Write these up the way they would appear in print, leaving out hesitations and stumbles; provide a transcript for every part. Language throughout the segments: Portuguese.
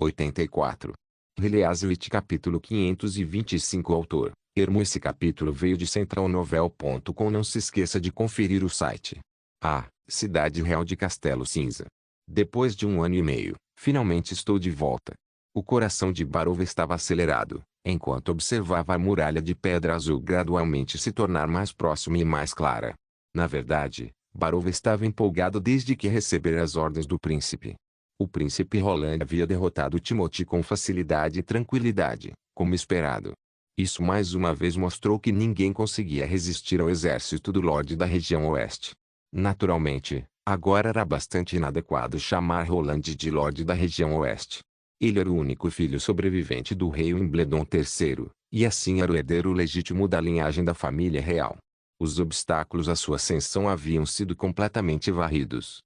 84. Reliazewit capítulo 525 Autor, Ermo. Esse capítulo veio de centralnovel.com. Não se esqueça de conferir o site. Cidade Real de Castelo Cinza. Depois de 1 ano e meio, finalmente estou de volta. O coração de Barova estava acelerado, enquanto observava a muralha de pedra azul gradualmente se tornar mais próxima e mais clara. Na verdade, Barova estava empolgado desde que recebera as ordens do príncipe. O príncipe Roland havia derrotado Timothy com facilidade e tranquilidade, como esperado. Isso mais uma vez mostrou que ninguém conseguia resistir ao exército do Lorde da região oeste. Naturalmente, agora era bastante inadequado chamar Roland de Lorde da região oeste. Ele era o único filho sobrevivente do rei Wimbledon III, e assim era o herdeiro legítimo da linhagem da família real. Os obstáculos à sua ascensão haviam sido completamente varridos.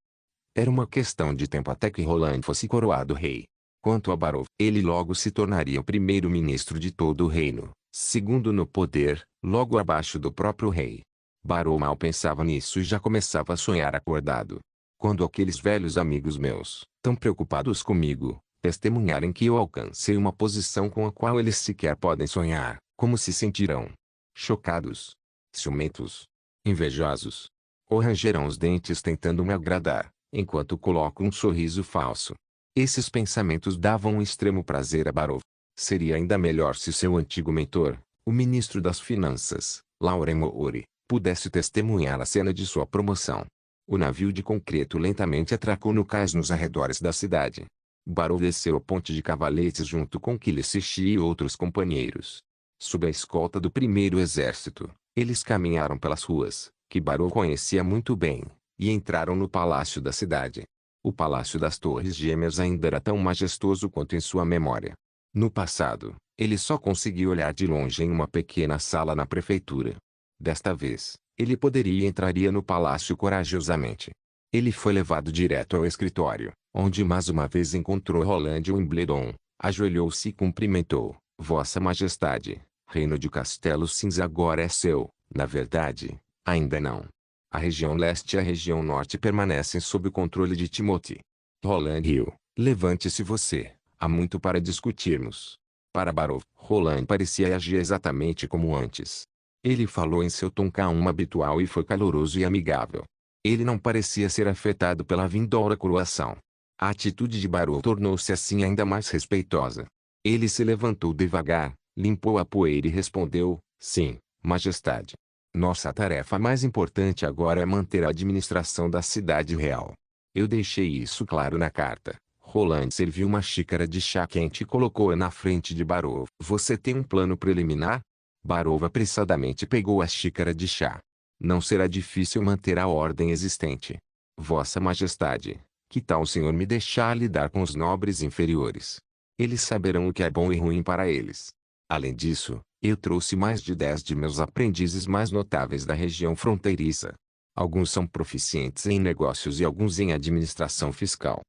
Era uma questão de tempo até que Roland fosse coroado rei. Quanto a Barov, ele logo se tornaria o primeiro-ministro de todo o reino, segundo no poder, logo abaixo do próprio rei. Barov mal pensava nisso e já começava a sonhar acordado. Quando aqueles velhos amigos meus, tão preocupados comigo, testemunharem que eu alcancei uma posição com a qual eles sequer podem sonhar, como se sentirão? Chocados? Ciumentos? Invejosos? Ou rangerão os dentes tentando me agradar, enquanto coloco um sorriso falso? Esses pensamentos davam um extremo prazer a Barov. Seria ainda melhor se seu antigo mentor, o ministro das Finanças, Lauren Moore, pudesse testemunhar a cena de sua promoção. O navio de concreto lentamente atracou no cais nos arredores da cidade. Barov desceu a ponte de cavaletes junto com Kilisichi e outros companheiros. Sob a escolta do primeiro exército, eles caminharam pelas ruas, que Barov conhecia muito bem, e entraram no palácio da cidade. O Palácio das Torres Gêmeas ainda era tão majestoso quanto em sua memória. No passado, ele só conseguia olhar de longe em uma pequena sala na prefeitura. Desta vez, ele poderia e entraria no palácio corajosamente. Ele foi levado direto ao escritório, onde mais uma vez encontrou Roland Wimbledon. Ajoelhou-se e cumprimentou. Vossa Majestade, Reino de Castelo Cinza agora é seu. Na verdade, ainda não. A região leste e a região norte permanecem sob o controle de Timothy. Roland riu. Levante-se você. Há muito para discutirmos. Para Barov, Roland parecia agir exatamente como antes. Ele falou em seu tom calmo habitual e foi caloroso e amigável. Ele não parecia ser afetado pela vindoura coroação. A atitude de Barov tornou-se assim ainda mais respeitosa. Ele se levantou devagar, limpou a poeira e respondeu, sim, Majestade. Nossa tarefa mais importante agora é manter a administração da cidade real. Eu deixei isso claro na carta. Roland serviu uma xícara de chá quente e colocou-a na frente de Barov. Você tem um plano preliminar? Barov apressadamente pegou a xícara de chá. Não será difícil manter a ordem existente. Vossa Majestade, que tal o senhor me deixar lidar com os nobres inferiores? Eles saberão o que é bom e ruim para eles. Além disso, eu trouxe mais de 10 de meus aprendizes mais notáveis da região fronteiriça. Alguns são proficientes em negócios e alguns em administração fiscal.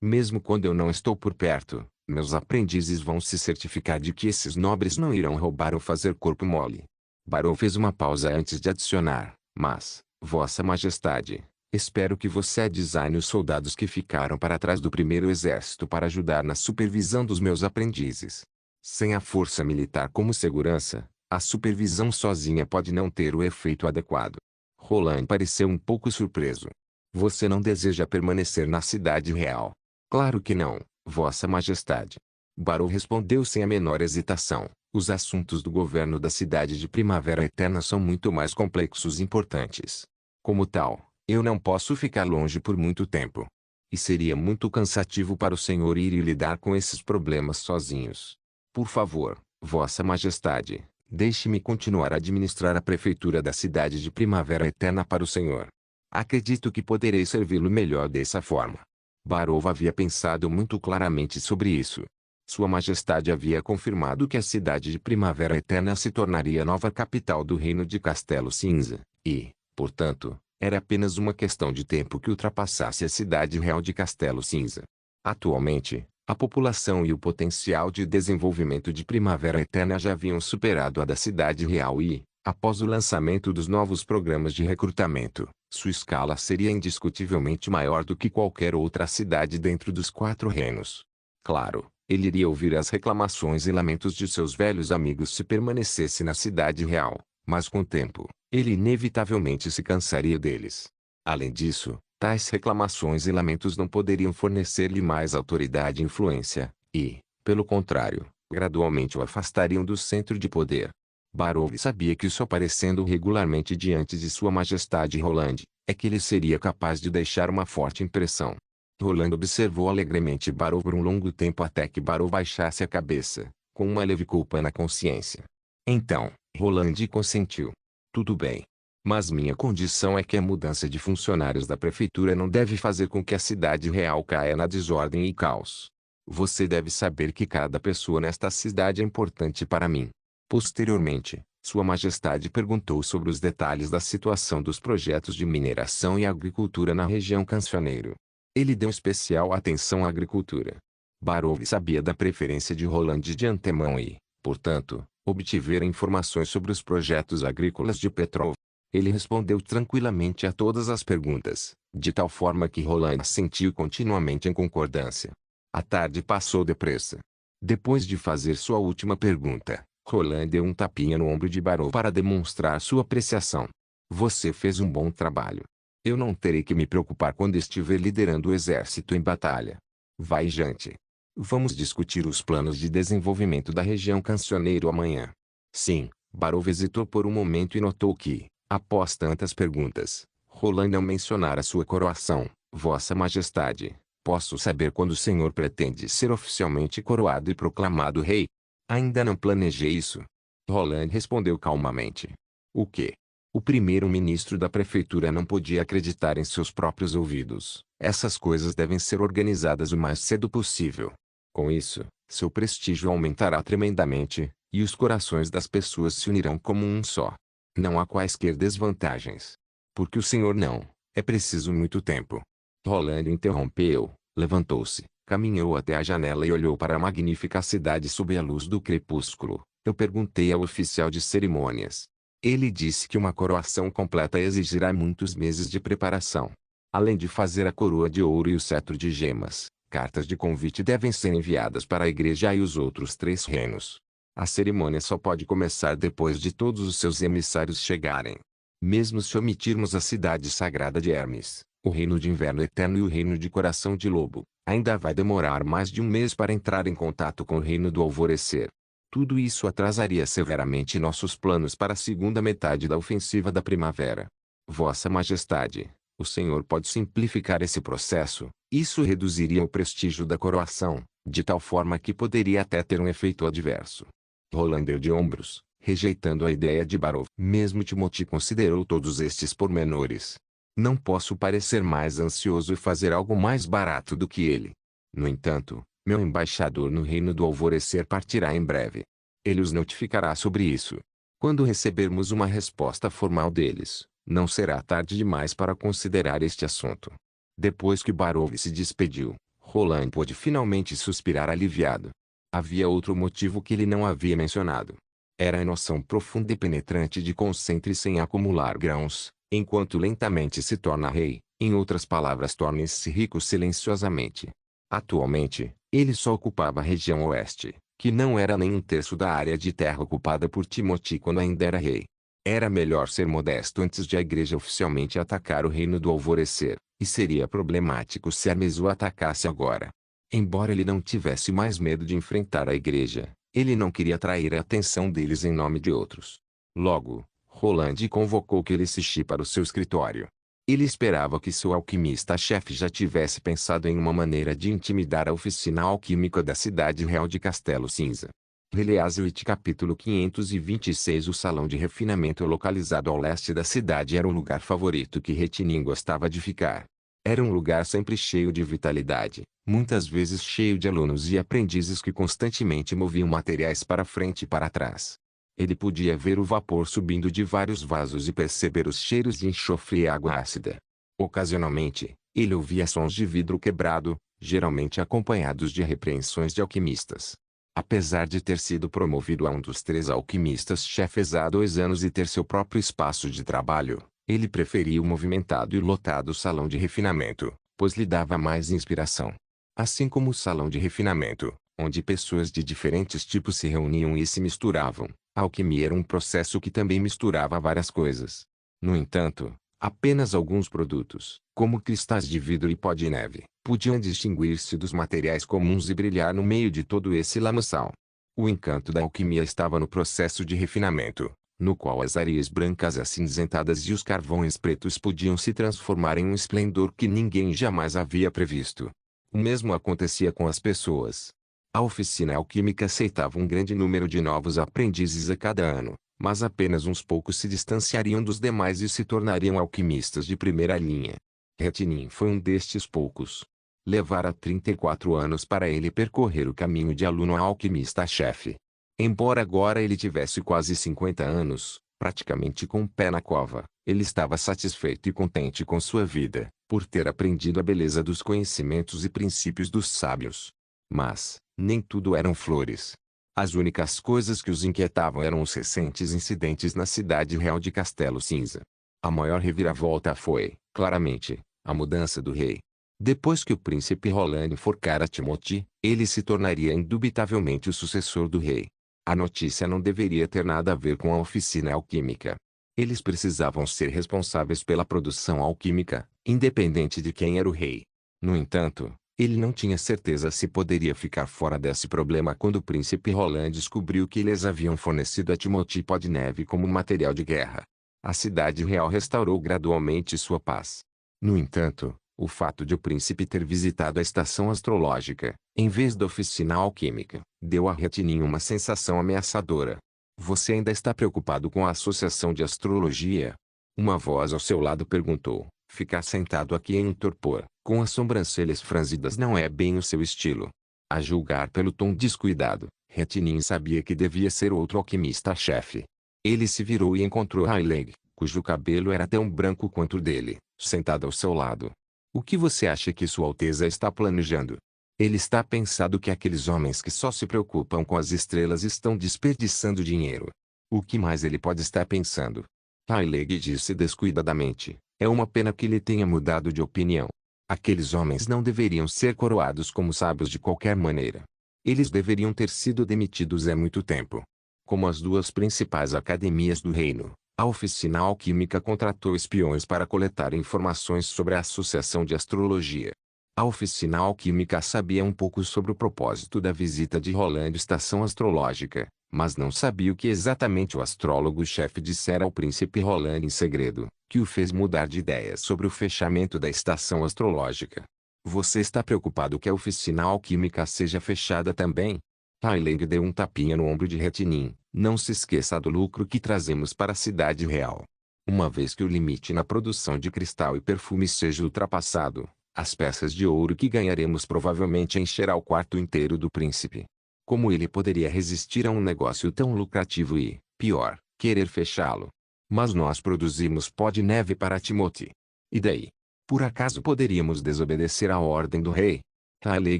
Mesmo quando eu não estou por perto, meus aprendizes vão se certificar de que esses nobres não irão roubar ou fazer corpo mole. Barov fez uma pausa antes de adicionar, mas, Vossa Majestade, espero que você designe os soldados que ficaram para trás do primeiro exército para ajudar na supervisão dos meus aprendizes. Sem a força militar como segurança, a supervisão sozinha pode não ter o efeito adequado. Roland pareceu um pouco surpreso. Você não deseja permanecer na cidade real? Claro que não, Vossa Majestade. Barov respondeu sem a menor hesitação. Os assuntos do governo da cidade de Primavera Eterna são muito mais complexos e importantes. Como tal, eu não posso ficar longe por muito tempo. E seria muito cansativo para o senhor ir e lidar com esses problemas sozinhos. Por favor, Vossa Majestade, deixe-me continuar a administrar a prefeitura da cidade de Primavera Eterna para o senhor. Acredito que poderei servi-lo melhor dessa forma. Barov havia pensado muito claramente sobre isso. Sua Majestade havia confirmado que a cidade de Primavera Eterna se tornaria a nova capital do reino de Castelo Cinza, e, portanto, era apenas uma questão de tempo que ultrapassasse a cidade real de Castelo Cinza. Atualmente, a população e o potencial de desenvolvimento de Primavera Eterna já haviam superado a da cidade real e, após o lançamento dos novos programas de recrutamento, sua escala seria indiscutivelmente maior do que qualquer outra cidade dentro dos 4 reinos. Claro, Ele iria ouvir as reclamações e lamentos de seus velhos amigos se permanecesse na cidade real, mas com o tempo, ele inevitavelmente se cansaria deles. Além disso, tais reclamações e lamentos não poderiam fornecer-lhe mais autoridade e influência, e, pelo contrário, gradualmente o afastariam do centro de poder. Barov sabia que só aparecendo regularmente diante de Sua Majestade Roland, é que ele seria capaz de deixar uma forte impressão. Roland observou alegremente Barov por um longo tempo até que Barov baixasse a cabeça, com uma leve culpa na consciência. Então, Roland consentiu. Tudo bem. Mas minha condição é que a mudança de funcionários da prefeitura não deve fazer com que a cidade real caia na desordem e caos. Você deve saber que cada pessoa nesta cidade é importante para mim. Posteriormente, Sua Majestade perguntou sobre os detalhes da situação dos projetos de mineração e agricultura na região Cancioneiro. Ele deu especial atenção à agricultura. Barov sabia da preferência de Roland de antemão e, portanto, obtivera informações sobre os projetos agrícolas de Petrov. Ele respondeu tranquilamente a todas as perguntas, de tal forma que Roland sentiu continuamente em concordância. A tarde passou depressa. Depois de fazer sua última pergunta, Roland deu um tapinha no ombro de Barov para demonstrar sua apreciação. Você fez um bom trabalho. Eu não terei que me preocupar quando estiver liderando o exército em batalha. Vai, gente. Vamos discutir os planos de desenvolvimento da região Cancioneiro amanhã. Sim, Barov hesitou por um momento e notou que, após tantas perguntas, Roland não mencionara sua coroação. Vossa Majestade, posso saber quando o senhor pretende ser oficialmente coroado e proclamado rei? Ainda não planejei isso. Roland respondeu calmamente. O quê? O primeiro-ministro da prefeitura não podia acreditar em seus próprios ouvidos. Essas coisas devem ser organizadas o mais cedo possível. Com isso, seu prestígio aumentará tremendamente, e os corações das pessoas se unirão como um só. Não há quaisquer desvantagens. Porque o senhor não, é preciso muito tempo. Roland interrompeu, levantou-se, caminhou até a janela e olhou para a magnífica cidade sob a luz do crepúsculo. Eu perguntei ao oficial de cerimônias. Ele disse que uma coroação completa exigirá muitos meses de preparação. Além de fazer a coroa de ouro e o cetro de gemas, cartas de convite devem ser enviadas para a igreja e os outros 3 reinos. A cerimônia só pode começar depois de todos os seus emissários chegarem. Mesmo se omitirmos a cidade sagrada de Hermes, o reino de inverno eterno e o reino de coração de lobo, ainda vai demorar mais de um mês para entrar em contato com o reino do alvorecer. Tudo isso atrasaria severamente nossos planos para a segunda metade da ofensiva da primavera. Vossa Majestade, o senhor pode simplificar esse processo, isso reduziria o prestígio da coroação, de tal forma que poderia até ter um efeito adverso. Roland deu de ombros, rejeitando a ideia de Barov. Mesmo Timothy considerou todos estes pormenores. Não posso parecer mais ansioso e fazer algo mais barato do que ele. No entanto, meu embaixador no reino do alvorecer partirá em breve. Ele os notificará sobre isso. Quando recebermos uma resposta formal deles, não será tarde demais para considerar este assunto. Depois que Barov se despediu, Roland pôde finalmente suspirar aliviado. Havia outro motivo que ele não havia mencionado. Era a noção profunda e penetrante de concentre-se em acumular grãos, enquanto lentamente se torna rei, em outras palavras torne-se rico silenciosamente. Atualmente, ele só ocupava a região oeste, que não era nem um terço da área de terra ocupada por Timothy quando ainda era rei. Era melhor ser modesto antes de a igreja oficialmente atacar o reino do alvorecer, e seria problemático se Hermes o atacasse agora. Embora ele não tivesse mais medo de enfrentar a igreja, ele não queria atrair a atenção deles em nome de outros. Logo, Roland convocou Kelicichi para o seu escritório. Ele esperava que seu alquimista-chefe já tivesse pensado em uma maneira de intimidar a oficina alquímica da cidade real de Castelo Cinza. Release-it capítulo 526. O salão de refinamento localizado ao leste da cidade era o lugar favorito que Retinin gostava de ficar. Era um lugar sempre cheio de vitalidade, muitas vezes cheio de alunos e aprendizes que constantemente moviam materiais para frente e para trás. Ele podia ver o vapor subindo de vários vasos e perceber os cheiros de enxofre e água ácida. Ocasionalmente, ele ouvia sons de vidro quebrado, geralmente acompanhados de repreensões de alquimistas. Apesar de ter sido promovido a um dos 3 alquimistas-chefes há 2 anos e ter seu próprio espaço de trabalho, ele preferia o movimentado e lotado salão de refinamento, pois lhe dava mais inspiração. Assim como o salão de refinamento, onde pessoas de diferentes tipos se reuniam e se misturavam. A alquimia era um processo que também misturava várias coisas. No entanto, apenas alguns produtos, como cristais de vidro e pó de neve, podiam distinguir-se dos materiais comuns e brilhar no meio de todo esse lamaçal. O encanto da alquimia estava no processo de refinamento, no qual as areias brancas acinzentadas e os carvões pretos podiam se transformar em um esplendor que ninguém jamais havia previsto. O mesmo acontecia com as pessoas. A oficina alquímica aceitava um grande número de novos aprendizes a cada ano, mas apenas uns poucos se distanciariam dos demais e se tornariam alquimistas de primeira linha. Retinin foi um destes poucos. Levara 34 anos para ele percorrer o caminho de aluno a alquimista-chefe. Embora agora ele tivesse quase 50 anos, praticamente com o pé na cova, ele estava satisfeito e contente com sua vida, por ter aprendido a beleza dos conhecimentos e princípios dos sábios. Mas, nem tudo eram flores. As únicas coisas que os inquietavam eram os recentes incidentes na cidade real de Castelo Cinza. A maior reviravolta foi, claramente, a mudança do rei. Depois que o príncipe Roland enforcara Timothy, ele se tornaria indubitavelmente o sucessor do rei. A notícia não deveria ter nada a ver com a oficina alquímica. Eles precisavam ser responsáveis pela produção alquímica, independente de quem era o rei. No entanto, ele não tinha certeza se poderia ficar fora desse problema quando o príncipe Roland descobriu que eles haviam fornecido a Timothy pó de neve como material de guerra. A cidade real restaurou gradualmente sua paz. No entanto, o fato de o príncipe ter visitado a estação astrológica, em vez da oficina alquímica, deu a Retinin uma sensação ameaçadora. Você ainda está preocupado com a associação de astrologia? Uma voz ao seu lado perguntou. Ficar sentado aqui em um torpor, com as sobrancelhas franzidas não é bem o seu estilo. A julgar pelo tom descuidado, Retinin sabia que devia ser outro alquimista-chefe. Ele se virou e encontrou Rayleigh, cujo cabelo era tão branco quanto o dele, sentado ao seu lado. O que você acha que Sua Alteza está planejando? Ele está pensando que aqueles homens que só se preocupam com as estrelas estão desperdiçando dinheiro. O que mais ele pode estar pensando? Rayleigh disse descuidadamente. É uma pena que ele tenha mudado de opinião. Aqueles homens não deveriam ser coroados como sábios de qualquer maneira. Eles deveriam ter sido demitidos há muito tempo. Como as duas principais academias do reino, a oficina alquímica contratou espiões para coletar informações sobre a Associação de Astrologia. A oficina alquímica sabia um pouco sobre o propósito da visita de Roland à estação astrológica, mas não sabia o que exatamente o astrólogo-chefe dissera ao príncipe Roland em segredo, que o fez mudar de ideia sobre o fechamento da estação astrológica. Você está preocupado que a oficina alquímica seja fechada também? Rayleigh deu um tapinha no ombro de Retinin. Não se esqueça do lucro que trazemos para a cidade real. Uma vez que o limite na produção de cristal e perfume seja ultrapassado, as peças de ouro que ganharemos provavelmente encherá o quarto inteiro do príncipe. Como ele poderia resistir a um negócio tão lucrativo e, pior, querer fechá-lo? Mas nós produzimos pó de neve para Timothy. E daí? Por acaso poderíamos desobedecer à ordem do rei? Rayleigh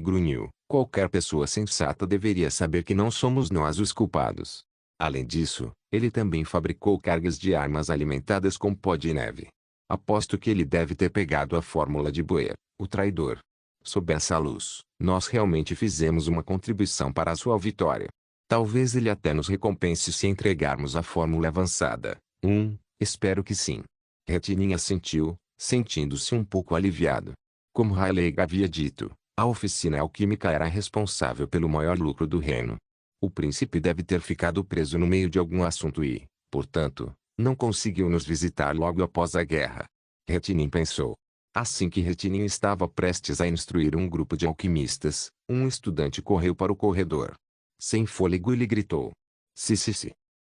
grunhiu. Qualquer pessoa sensata deveria saber que não somos nós os culpados. Além disso, ele também fabricou cargas de armas alimentadas com pó de neve. Aposto que ele deve ter pegado a fórmula de Boer, o traidor. Sob essa luz, nós realmente fizemos uma contribuição para a sua vitória. Talvez ele até nos recompense se entregarmos a fórmula avançada. Espero que sim. Retinin assentiu, sentindo-se um pouco aliviado. Como Rayleigh havia dito, a oficina alquímica era responsável pelo maior lucro do reino. O príncipe deve ter ficado preso no meio de algum assunto e, portanto, não conseguiu nos visitar logo após a guerra. Retinin pensou. Assim que Retinin estava prestes a instruir um grupo de alquimistas, um estudante correu para o corredor. Sem fôlego ele gritou. Se.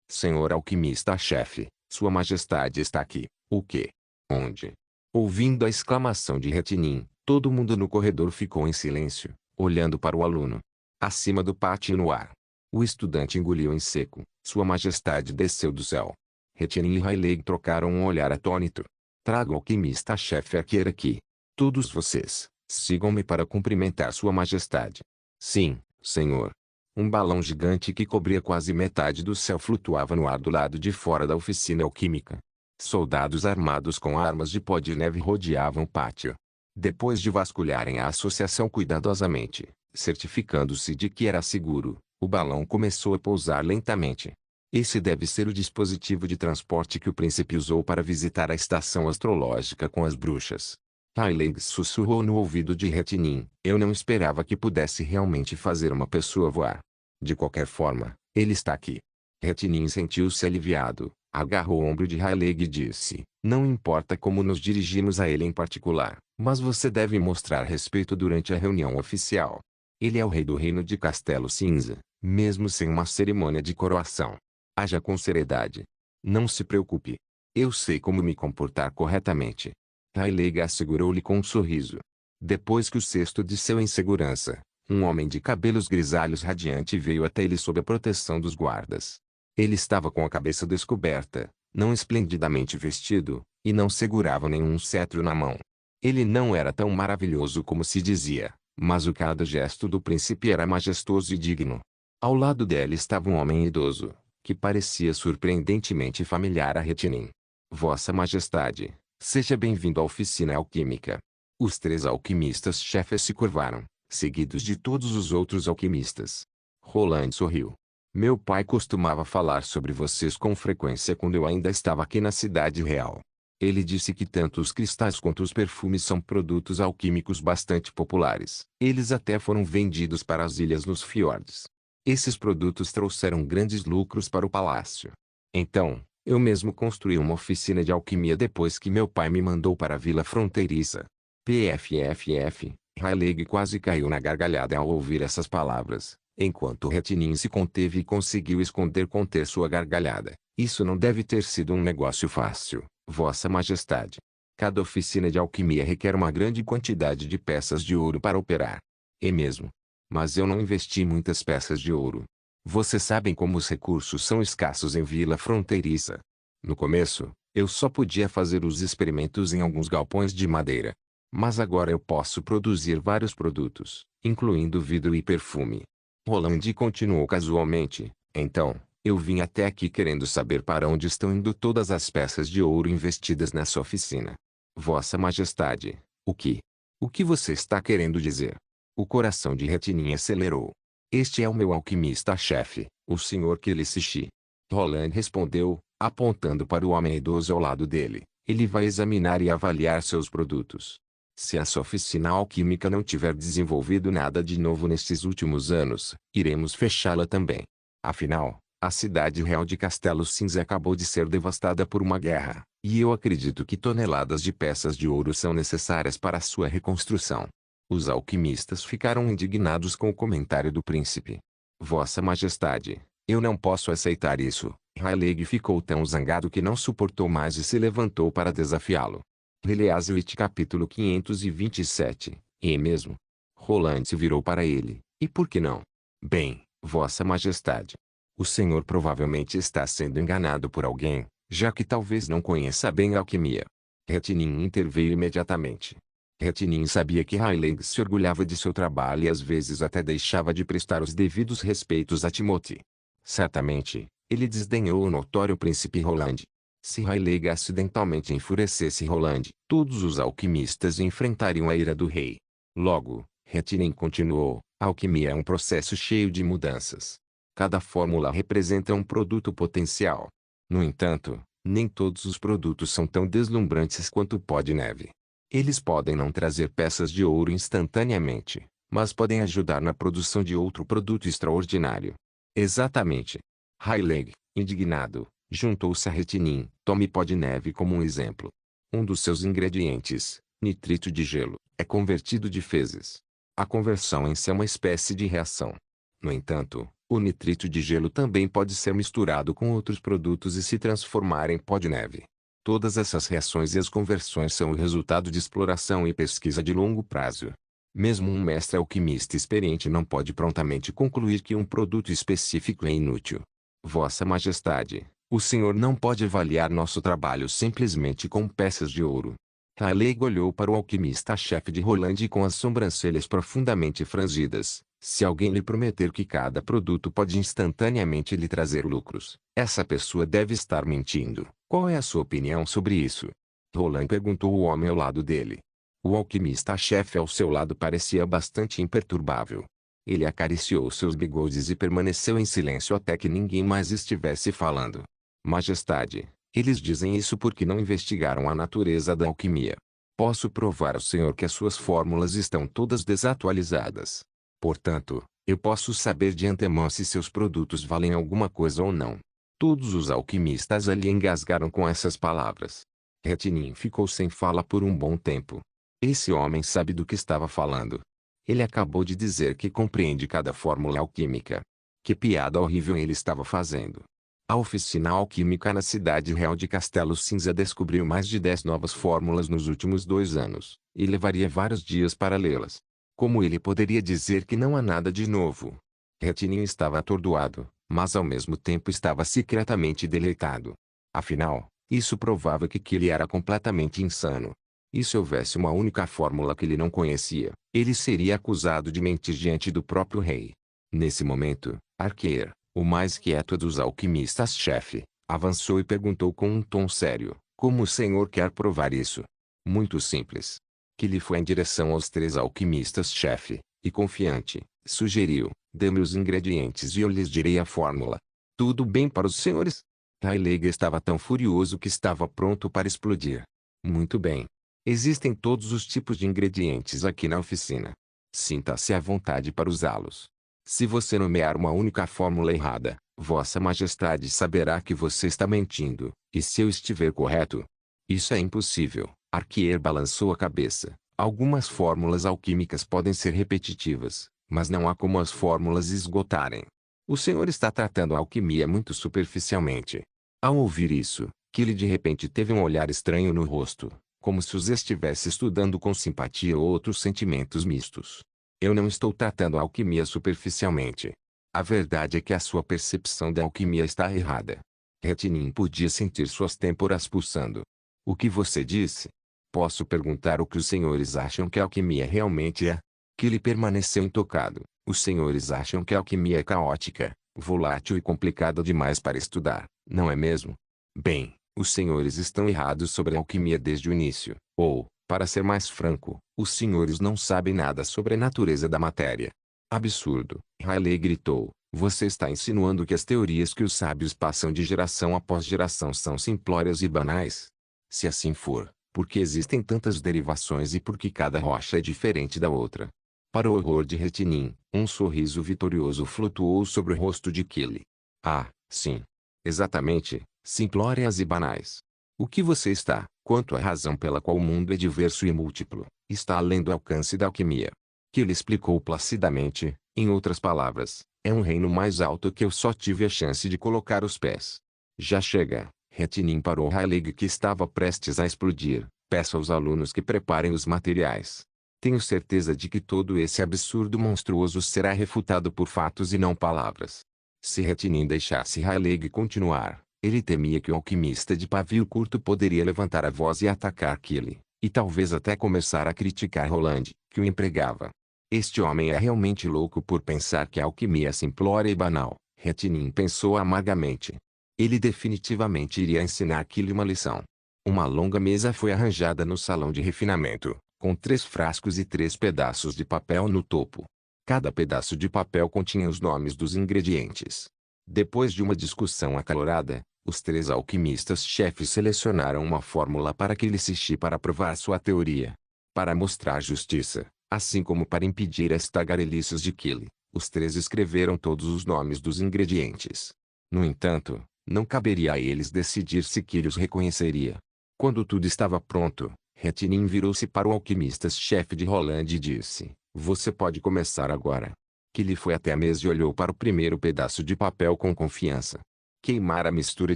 Senhor alquimista-chefe, Sua Majestade está aqui. O quê? Onde? Ouvindo a exclamação de Retinin, todo mundo no corredor ficou em silêncio, olhando para o aluno. Acima do pátio no ar. O estudante engoliu em seco. Sua Majestade desceu do céu. Retinin e Rayleigh trocaram um olhar atônito. Traga o alquimista-chefe aqui. Todos vocês, sigam-me para cumprimentar Sua Majestade. Sim, senhor. Um balão gigante que cobria quase metade do céu flutuava no ar do lado de fora da oficina alquímica. Soldados armados com armas de pó de neve rodeavam o pátio. Depois de vasculharem a associação cuidadosamente, Certificando-se de que era seguro, o balão começou a pousar lentamente. Esse deve ser o dispositivo de transporte que o príncipe usou para visitar a estação astrológica com as bruxas. Rayleigh sussurrou no ouvido de Retinin. Eu não esperava que pudesse realmente fazer uma pessoa voar. De qualquer forma, ele está aqui. Retinin sentiu-se aliviado, agarrou o ombro de Rayleigh e disse, não importa como nos dirigimos a ele em particular, mas você deve mostrar respeito durante a reunião oficial. Ele é o rei do reino de Castelo Cinza, mesmo sem uma cerimônia de coroação. Haja com seriedade. Não se preocupe. Eu sei como me comportar corretamente. Rayleigh assegurou-lhe com um sorriso. Depois que o cesto desceu em segurança, um homem de cabelos grisalhos radiante veio até ele sob a proteção dos guardas. Ele estava com a cabeça descoberta, não esplendidamente vestido, e não segurava nenhum cetro na mão. Ele não era tão maravilhoso como se dizia, mas cada gesto do príncipe era majestoso e digno. Ao lado dele estava um homem idoso, que parecia surpreendentemente familiar a Retinin. Vossa Majestade, seja bem-vindo à oficina alquímica. Os 3 alquimistas-chefes se curvaram, seguidos de todos os outros alquimistas. Roland sorriu. Meu pai costumava falar sobre vocês com frequência quando eu ainda estava aqui na cidade real. Ele disse que tanto os cristais quanto os perfumes são produtos alquímicos bastante populares. Eles até foram vendidos para as ilhas nos fiordes. Esses produtos trouxeram grandes lucros para o palácio. Então, eu mesmo construí uma oficina de alquimia depois que meu pai me mandou para a vila fronteiriça. PFFF, Rayleigh quase caiu na gargalhada ao ouvir essas palavras, enquanto Retinin se conteve e conseguiu conter sua gargalhada. Isso não deve ter sido um negócio fácil, Vossa Majestade. Cada oficina de alquimia requer uma grande quantidade de peças de ouro para operar. É mesmo. Mas eu não investi muitas peças de ouro. Vocês sabem como os recursos são escassos em vila fronteiriça. No começo, eu só podia fazer os experimentos em alguns galpões de madeira. Mas agora eu posso produzir vários produtos, incluindo vidro e perfume. Roland continuou casualmente. Então, eu vim até aqui querendo saber para onde estão indo todas as peças de ouro investidas nessa oficina. Vossa Majestade, o que? O que você está querendo dizer? O coração de Retinin acelerou. Este é o meu alquimista-chefe, o Sr. Kilisichi. Roland respondeu, apontando para o homem idoso ao lado dele. Ele vai examinar e avaliar seus produtos. Se essa oficina alquímica não tiver desenvolvido nada de novo nestes últimos anos, iremos fechá-la também. Afinal, a cidade real de Castelo Cinza acabou de ser devastada por uma guerra, e eu acredito que toneladas de peças de ouro são necessárias para sua reconstrução. Os alquimistas ficaram indignados com o comentário do príncipe. Vossa Majestade, eu não posso aceitar isso. Rayleigh ficou tão zangado que não suportou mais e se levantou para desafiá-lo. Release capítulo 527, e mesmo. Roland se virou para ele, e por que não? Bem, Vossa Majestade. O senhor provavelmente está sendo enganado por alguém, já que talvez não conheça bem a alquimia. Retinin interveio imediatamente. Retinin sabia que Rayleigh se orgulhava de seu trabalho e às vezes até deixava de prestar os devidos respeitos a Timothy. Certamente, ele desdenhou o notório príncipe Roland. Se Rayleigh acidentalmente enfurecesse Roland, todos os alquimistas enfrentariam a ira do rei. Logo, Retinin continuou, a alquimia é um processo cheio de mudanças. Cada fórmula representa um produto potencial. No entanto, nem todos os produtos são tão deslumbrantes quanto o pó de neve. Eles podem não trazer peças de ouro instantaneamente, mas podem ajudar na produção de outro produto extraordinário. Exatamente. Rayleigh, indignado, juntou-se a Retinin. Tome pó de neve como um exemplo. Um dos seus ingredientes, nitrito de gelo, é convertido de fezes. A conversão em si é uma espécie de reação. No entanto, o nitrito de gelo também pode ser misturado com outros produtos e se transformar em pó de neve. Todas essas reações e as conversões são o resultado de exploração e pesquisa de longo prazo. Mesmo um mestre alquimista experiente não pode prontamente concluir que um produto específico é inútil. Vossa Majestade, o senhor não pode avaliar nosso trabalho simplesmente com peças de ouro. Rayleigh olhou para o alquimista-chefe de Roland com as sobrancelhas profundamente franzidas. Se alguém lhe prometer que cada produto pode instantaneamente lhe trazer lucros, essa pessoa deve estar mentindo. Qual é a sua opinião sobre isso? Roland perguntou o homem ao lado dele. O alquimista-chefe ao seu lado parecia bastante imperturbável. Ele acariciou seus bigodes e permaneceu em silêncio até que ninguém mais estivesse falando. Majestade, eles dizem isso porque não investigaram a natureza da alquimia. Posso provar ao senhor que as suas fórmulas estão todas desatualizadas. Portanto, eu posso saber de antemão se seus produtos valem alguma coisa ou não. Todos os alquimistas ali engasgaram com essas palavras. Retinin ficou sem fala por um bom tempo. Esse homem sabe do que estava falando. Ele acabou de dizer que compreende cada fórmula alquímica. Que piada horrível ele estava fazendo. A oficina alquímica na cidade real de Castelo Cinza descobriu mais de 10 novas fórmulas nos últimos 2 anos, e levaria vários dias para lê-las. Como ele poderia dizer que não há nada de novo? Retinin estava atordoado, mas ao mesmo tempo estava secretamente deleitado. Afinal, isso provava que ele era completamente insano. E se houvesse uma única fórmula que ele não conhecia, ele seria acusado de mentir diante do próprio rei. Nesse momento, Arqueir, o mais quieto dos alquimistas-chefe, avançou e perguntou com um tom sério: como o senhor quer provar isso? Muito simples. Que lhe foi em direção aos 3 alquimistas-chefe, e confiante, sugeriu: dê-me os ingredientes e eu lhes direi a fórmula. Tudo bem para os senhores? Rayleigh estava tão furioso que estava pronto para explodir. Muito bem. Existem todos os tipos de ingredientes aqui na oficina. Sinta-se à vontade para usá-los. Se você nomear uma única fórmula errada, Vossa Majestade saberá que você está mentindo, e se eu estiver correto? Isso é impossível. Arqueir balançou a cabeça. Algumas fórmulas alquímicas podem ser repetitivas, mas não há como as fórmulas esgotarem. O senhor está tratando a alquimia muito superficialmente. Ao ouvir isso, Killy de repente teve um olhar estranho no rosto, como se os estivesse estudando com simpatia ou outros sentimentos mistos. Eu não estou tratando a alquimia superficialmente. A verdade é que a sua percepção da alquimia está errada. Retinin podia sentir suas têmporas pulsando. O que você disse? Posso perguntar o que os senhores acham que a alquimia realmente é? Killy permaneceu intocado. Os senhores acham que a alquimia é caótica, volátil e complicada demais para estudar, não é mesmo? Bem, os senhores estão errados sobre a alquimia desde o início, ou, para ser mais franco, os senhores não sabem nada sobre a natureza da matéria. Absurdo! Rayleigh gritou. Você está insinuando que as teorias que os sábios passam de geração após geração são simplórias e banais? Se assim for, por que existem tantas derivações e por que cada rocha é diferente da outra? Para o horror de Retinin, um sorriso vitorioso flutuou sobre o rosto de Killy. Ah, sim. Exatamente, simplórias e banais. O que você está, quanto à razão pela qual o mundo é diverso e múltiplo, está além do alcance da alquimia. Killy explicou placidamente, em outras palavras, é um reino mais alto que eu só tive a chance de colocar os pés. Já chega, Retinin parou Rayleigh que estava prestes a explodir. Peço aos alunos que preparem os materiais. Tenho certeza de que todo esse absurdo monstruoso será refutado por fatos e não palavras. Se Retinin deixasse Rayleigh continuar, ele temia que o alquimista de pavio curto poderia levantar a voz e atacar Killy, e talvez até começar a criticar Roland, que o empregava. Este homem é realmente louco por pensar que a alquimia é simplória e banal, Retinin pensou amargamente. Ele definitivamente iria ensinar Killy uma lição. Uma longa mesa foi arranjada no salão de refinamento, com 3 frascos e 3 pedaços de papel no topo. Cada pedaço de papel continha os nomes dos ingredientes. Depois de uma discussão acalorada, os 3 alquimistas-chefes selecionaram uma fórmula para Killy insistir para provar sua teoria. Para mostrar justiça, assim como para impedir as tagarelices de Killy, os 3 escreveram todos os nomes dos ingredientes. No entanto, não caberia a eles decidir se Killy os reconheceria. Quando tudo estava pronto, Retinin virou-se para o alquimista-chefe de Roland e disse: você pode começar agora. Killy foi até a mesa e olhou para o primeiro pedaço de papel com confiança. Queimar a mistura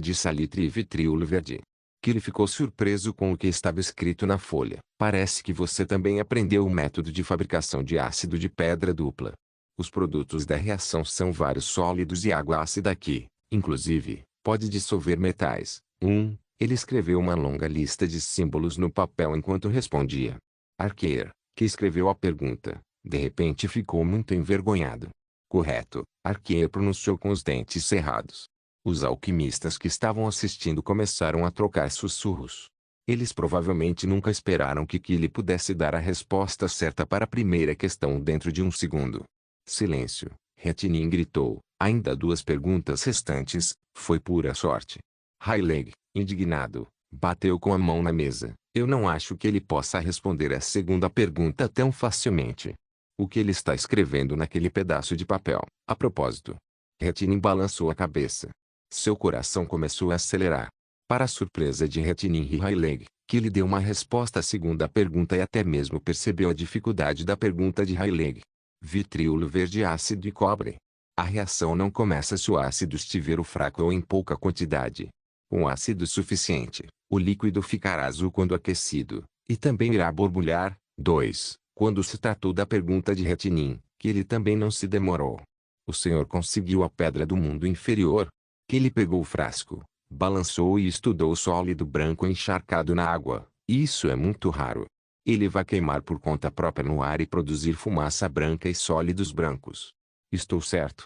de salitre e vitriolo verde. Killy ficou surpreso com o que estava escrito na folha. Parece que você também aprendeu o método de fabricação de ácido de pedra dupla. Os produtos da reação são vários sólidos e água ácida que, inclusive, pode dissolver metais. Ele escreveu uma longa lista de símbolos no papel enquanto respondia. Arqueir, que escreveu a pergunta, de repente ficou muito envergonhado. Correto, Arqueir pronunciou com os dentes cerrados. Os alquimistas que estavam assistindo começaram a trocar sussurros. Eles provavelmente nunca esperaram que Killy pudesse dar a resposta certa para a primeira questão dentro de um segundo. Silêncio, Retinin gritou. Ainda 2 perguntas restantes, foi pura sorte. Rayleigh, indignado, bateu com a mão na mesa. Eu não acho que ele possa responder a segunda pergunta tão facilmente. O que ele está escrevendo naquele pedaço de papel? A propósito. Retinin balançou a cabeça. Seu coração começou a acelerar. Para a surpresa de Retinin e Rayleigh, que lhe deu uma resposta à segunda pergunta e até mesmo percebeu a dificuldade da pergunta de Rayleigh. Vitriolo verde ácido e cobre. A reação não começa se o ácido estiver fraco ou em pouca quantidade. Com ácido suficiente, o líquido ficará azul quando aquecido, e também irá borbulhar. 2. Quando se tratou da pergunta de Retinin, que ele também não se demorou. O senhor conseguiu a pedra do mundo inferior? Que ele pegou o frasco, balançou e estudou o sólido branco encharcado na água. Isso é muito raro. Ele vai queimar por conta própria no ar e produzir fumaça branca e sólidos brancos. Estou certo?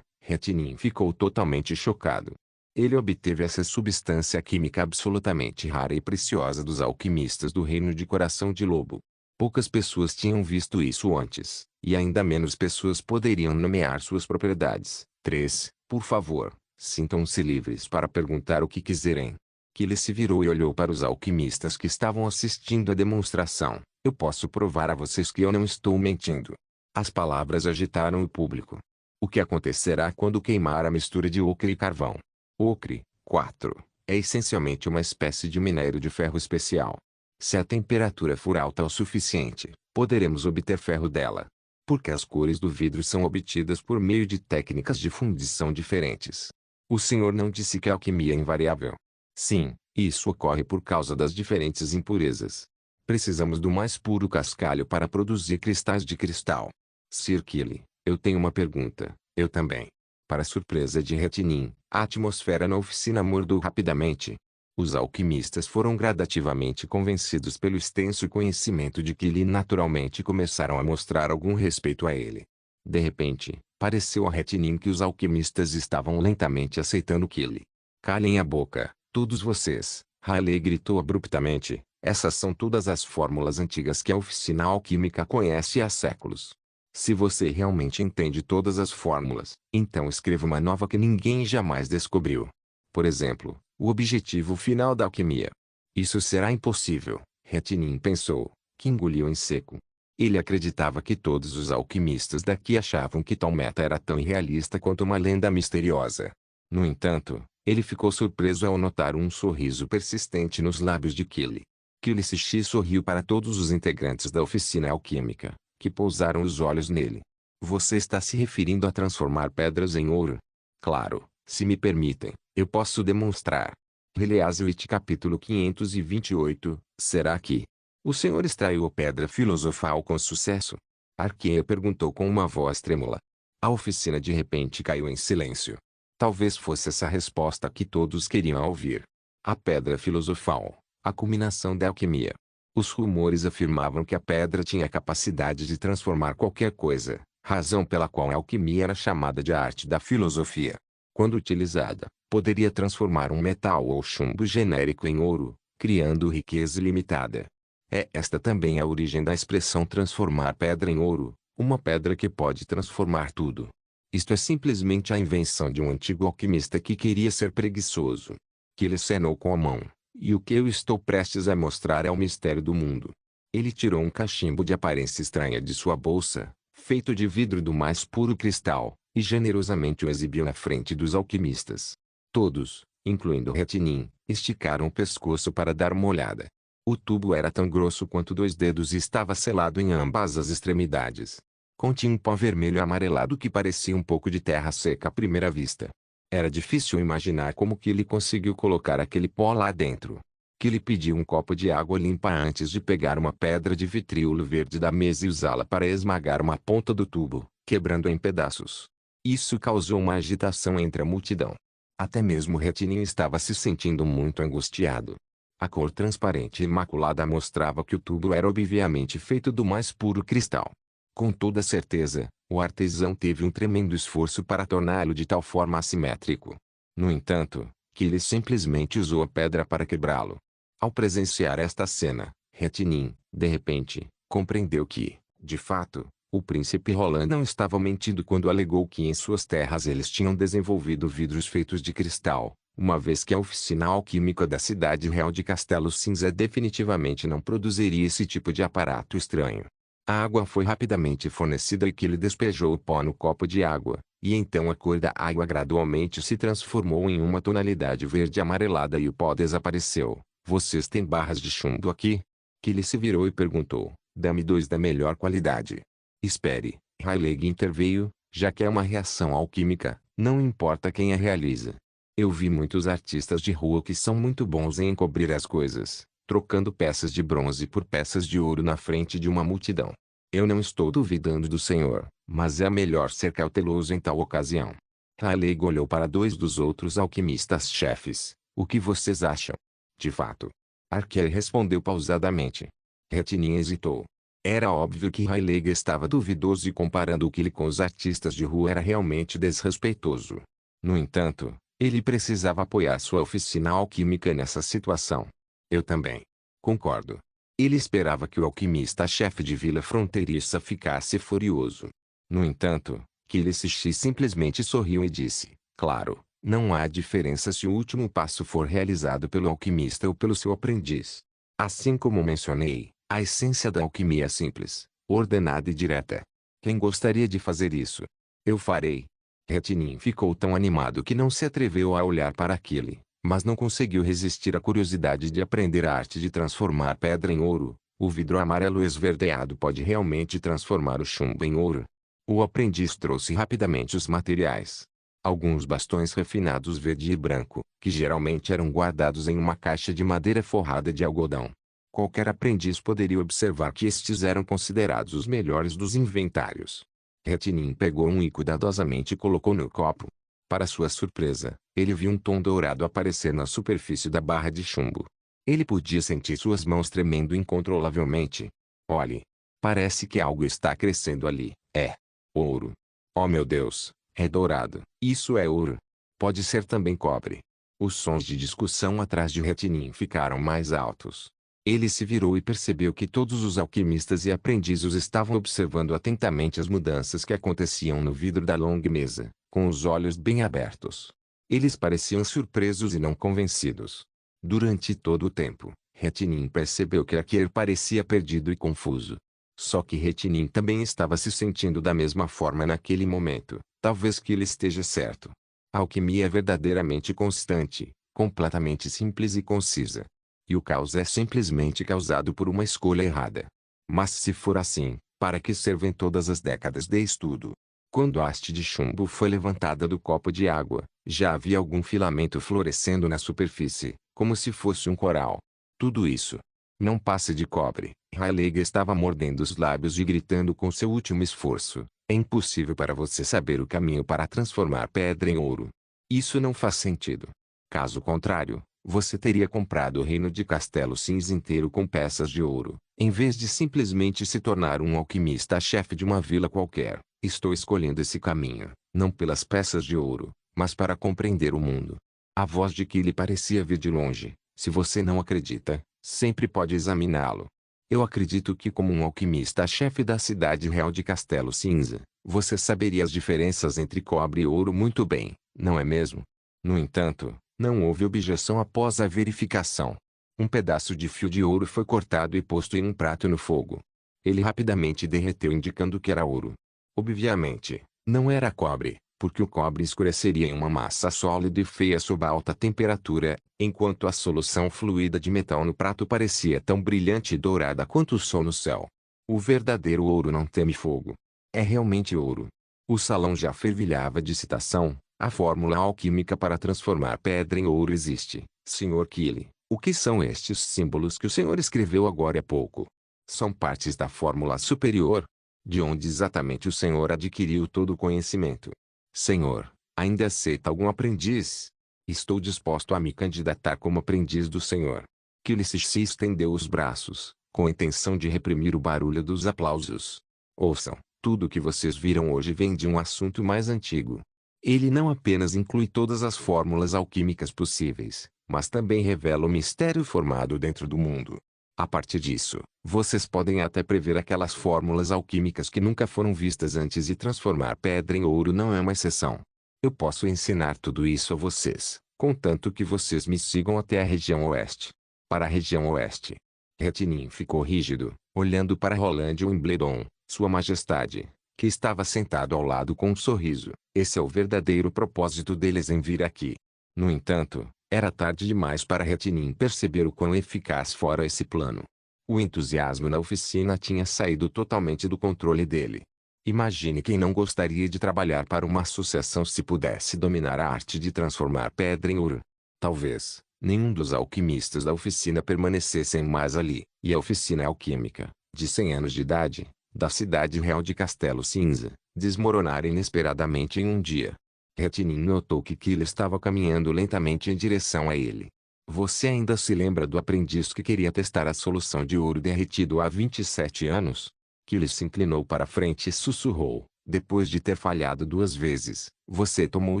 Retinin ficou totalmente chocado. Ele obteve essa substância química absolutamente rara e preciosa dos alquimistas do reino de Coração de Lobo. Poucas pessoas tinham visto isso antes, e ainda menos pessoas poderiam nomear suas propriedades. 3. Por favor, sintam-se livres para perguntar o que quiserem. Kyle se virou e olhou para os alquimistas que estavam assistindo à demonstração. Eu posso provar a vocês que eu não estou mentindo. As palavras agitaram o público. O que acontecerá quando queimar a mistura de ocre e carvão? Ocre, 4, é essencialmente uma espécie de minério de ferro especial. Se a temperatura for alta o suficiente, poderemos obter ferro dela. Porque as cores do vidro são obtidas por meio de técnicas de fundição diferentes. O senhor não disse que a alquimia é invariável. Sim, isso ocorre por causa das diferentes impurezas. Precisamos do mais puro cascalho para produzir cristais de cristal. Sir Kyle, eu tenho uma pergunta. Eu também. Para surpresa de Retinin, a atmosfera na oficina mudou rapidamente. Os alquimistas foram gradativamente convencidos pelo extenso conhecimento de Kyle e naturalmente começaram a mostrar algum respeito a ele. De repente, pareceu a Retinin que os alquimistas estavam lentamente aceitando Kyle. Calem a boca, todos vocês, Rayleigh gritou abruptamente. Essas são todas as fórmulas antigas que a oficina alquímica conhece há séculos. Se você realmente entende todas as fórmulas, então escreva uma nova que ninguém jamais descobriu. Por exemplo, o objetivo final da alquimia. Isso será impossível, Retinin pensou, que engoliu em seco. Ele acreditava que todos os alquimistas daqui achavam que tal meta era tão irrealista quanto uma lenda misteriosa. No entanto, ele ficou surpreso ao notar um sorriso persistente nos lábios de Kyle. Kyle sorriu para todos os integrantes da oficina alquímica, que pousaram os olhos nele. Você está se referindo a transformar pedras em ouro? Claro, se me permitem, eu posso demonstrar. Release capítulo 528, será que o senhor extraiu a pedra filosofal com sucesso? Arqueia perguntou com uma voz trêmula. A oficina de repente caiu em silêncio. Talvez fosse essa a resposta que todos queriam ouvir. A pedra filosofal, a culminação da alquimia. Os rumores afirmavam que a pedra tinha a capacidade de transformar qualquer coisa, razão pela qual a alquimia era chamada de arte da filosofia. Quando utilizada, poderia transformar um metal ou chumbo genérico em ouro, criando riqueza ilimitada. É esta também a origem da expressão transformar pedra em ouro, uma pedra que pode transformar tudo. Isto é simplesmente a invenção de um antigo alquimista que queria ser preguiçoso. Que ele acenou com a mão. E o que eu estou prestes a mostrar é o mistério do mundo. Ele tirou um cachimbo de aparência estranha de sua bolsa, feito de vidro do mais puro cristal, e generosamente o exibiu na frente dos alquimistas. Todos, incluindo Retinin, esticaram o pescoço para dar uma olhada. O tubo era tão grosso quanto 2 dedos e estava selado em ambas as extremidades. Continha um pó vermelho amarelado que parecia um pouco de terra seca à primeira vista. Era difícil imaginar como Kyle conseguiu colocar aquele pó lá dentro. Kyle pediu um copo de água limpa antes de pegar uma pedra de vitriolo verde da mesa e usá-la para esmagar uma ponta do tubo, quebrando em pedaços. Isso causou uma agitação entre a multidão. Até mesmo Retinin estava se sentindo muito angustiado. A cor transparente e imaculada mostrava que o tubo era obviamente feito do mais puro cristal. Com toda certeza, o artesão teve um tremendo esforço para torná-lo de tal forma assimétrico. No entanto, Kyle simplesmente usou a pedra para quebrá-lo. Ao presenciar esta cena, Retinin, de repente, compreendeu que, de fato, O príncipe Roland não estava mentindo quando alegou que em suas terras eles tinham desenvolvido vidros feitos de cristal, uma vez que a oficina alquímica da cidade real de Castelo Cinza definitivamente não produziria esse tipo de aparato estranho. A água foi rapidamente fornecida e Killy despejou o pó no copo de água, e então a cor da água gradualmente se transformou em uma tonalidade verde amarelada e o pó desapareceu. Vocês têm barras de chumbo aqui? Killy se virou e perguntou. Dá-me 2 da melhor qualidade. Espere, Rayleigh interveio, já que é uma reação alquímica, não importa quem a realiza. Eu vi muitos artistas de rua que são muito bons em encobrir as coisas, trocando peças de bronze por peças de ouro na frente de uma multidão. Eu não estou duvidando do senhor, mas é melhor ser cauteloso em tal ocasião. Rayleigh olhou para 2 dos outros alquimistas-chefes. O que vocês acham? De fato. Archer respondeu pausadamente. Retinin hesitou. Era óbvio que Rayleigh estava duvidoso e comparando o Killy com os artistas de rua era realmente desrespeitoso. No entanto, ele precisava apoiar sua oficina alquímica nessa situação. Eu também. Concordo. Ele esperava que o alquimista-chefe de Vila Fronteiriça ficasse furioso. No entanto, Killy simplesmente sorriu e disse, claro, não há diferença se o último passo for realizado pelo alquimista ou pelo seu aprendiz. Assim como mencionei, a essência da alquimia é simples, ordenada e direta. Quem gostaria de fazer isso? Eu farei. Retinin ficou tão animado que não se atreveu a olhar para Killy, mas não conseguiu resistir à curiosidade de aprender a arte de transformar pedra em ouro. O vidro amarelo esverdeado pode realmente transformar o chumbo em ouro. O aprendiz trouxe rapidamente os materiais. Alguns bastões refinados verde e branco, que geralmente eram guardados em uma caixa de madeira forrada de algodão. Qualquer aprendiz poderia observar que estes eram considerados os melhores dos inventários. Retinin pegou um e cuidadosamente colocou no copo. Para sua surpresa, ele viu um tom dourado aparecer na superfície da barra de chumbo. Ele podia sentir suas mãos tremendo incontrolavelmente. Olhe! Parece que algo está crescendo ali. É ouro. Oh meu Deus! É dourado. Isso é ouro. Pode ser também cobre. Os sons de discussão atrás de Retinin ficaram mais altos. Ele se virou e percebeu que todos os alquimistas e aprendizes estavam observando atentamente as mudanças que aconteciam no vidro da longa mesa, com os olhos bem abertos. Eles pareciam surpresos e não convencidos. Durante todo o tempo, Retinin percebeu que Archer parecia perdido e confuso. Só que Retinin também estava se sentindo da mesma forma naquele momento. Talvez que ele esteja certo. A alquimia é verdadeiramente constante, completamente simples e concisa. E o caos é simplesmente causado por uma escolha errada. Mas se for assim, para que servem todas as décadas de estudo? Quando a haste de chumbo foi levantada do copo de água, já havia algum filamento florescendo na superfície, como se fosse um coral. Tudo isso. Não passe de cobre. Rayleigh estava mordendo os lábios e gritando com seu último esforço. É impossível para você saber o caminho para transformar pedra em ouro. Isso não faz sentido. Caso contrário, você teria comprado o reino de Castelo Cinza inteiro com peças de ouro, em vez de simplesmente se tornar um alquimista-chefe de uma vila qualquer. Estou escolhendo esse caminho, não pelas peças de ouro, mas para compreender o mundo. A voz de Killy parecia vir de longe. Se você não acredita, sempre pode examiná-lo. Eu acredito que como um alquimista-chefe da cidade real de Castelo Cinza, você saberia as diferenças entre cobre e ouro muito bem, não é mesmo? No entanto, não houve objeção após a verificação. Um pedaço de fio de ouro foi cortado e posto em um prato no fogo. Ele rapidamente derreteu indicando que era ouro. Obviamente, não era cobre, porque o cobre escureceria em uma massa sólida e feia sob alta temperatura, enquanto a solução fluida de metal no prato parecia tão brilhante e dourada quanto o sol no céu. O verdadeiro ouro não teme fogo. É realmente ouro. O salão já fervilhava de excitação. A fórmula alquímica para transformar pedra em ouro existe, Sr. Killy. O que são estes símbolos que o senhor escreveu agora há pouco? São partes da fórmula superior? De onde exatamente o senhor adquiriu todo o conhecimento? Senhor, ainda aceita algum aprendiz? Estou disposto a me candidatar como aprendiz do senhor. Killy se estendeu os braços, com a intenção de reprimir o barulho dos aplausos. Ouçam, tudo o que vocês viram hoje vem de um assunto mais antigo. Ele não apenas inclui todas as fórmulas alquímicas possíveis, mas também revela o mistério formado dentro do mundo. A partir disso, vocês podem até prever aquelas fórmulas alquímicas que nunca foram vistas antes e transformar pedra em ouro não é uma exceção. Eu posso ensinar tudo isso a vocês, contanto que vocês me sigam até a região oeste. Para a região oeste. Retinin ficou rígido, olhando para Roland Wimbledon, Sua Majestade, que estava sentado ao lado com um sorriso. Esse é o verdadeiro propósito deles em vir aqui. No entanto, era tarde demais para Retinin perceber o quão eficaz fora esse plano. O entusiasmo na oficina tinha saído totalmente do controle dele. Imagine quem não gostaria de trabalhar para uma associação se pudesse dominar a arte de transformar pedra em ouro. Talvez nenhum dos alquimistas da oficina permanecessem mais ali, e a oficina alquímica, de 100 anos de idade, da cidade real de Castelo Cinza, desmoronara inesperadamente em um dia. Retinin notou que Kyle estava caminhando lentamente em direção a ele. Você ainda se lembra do aprendiz que queria testar a solução de ouro derretido há 27 anos? Kyle se inclinou para frente e sussurrou, depois de ter falhado 2 vezes, você tomou o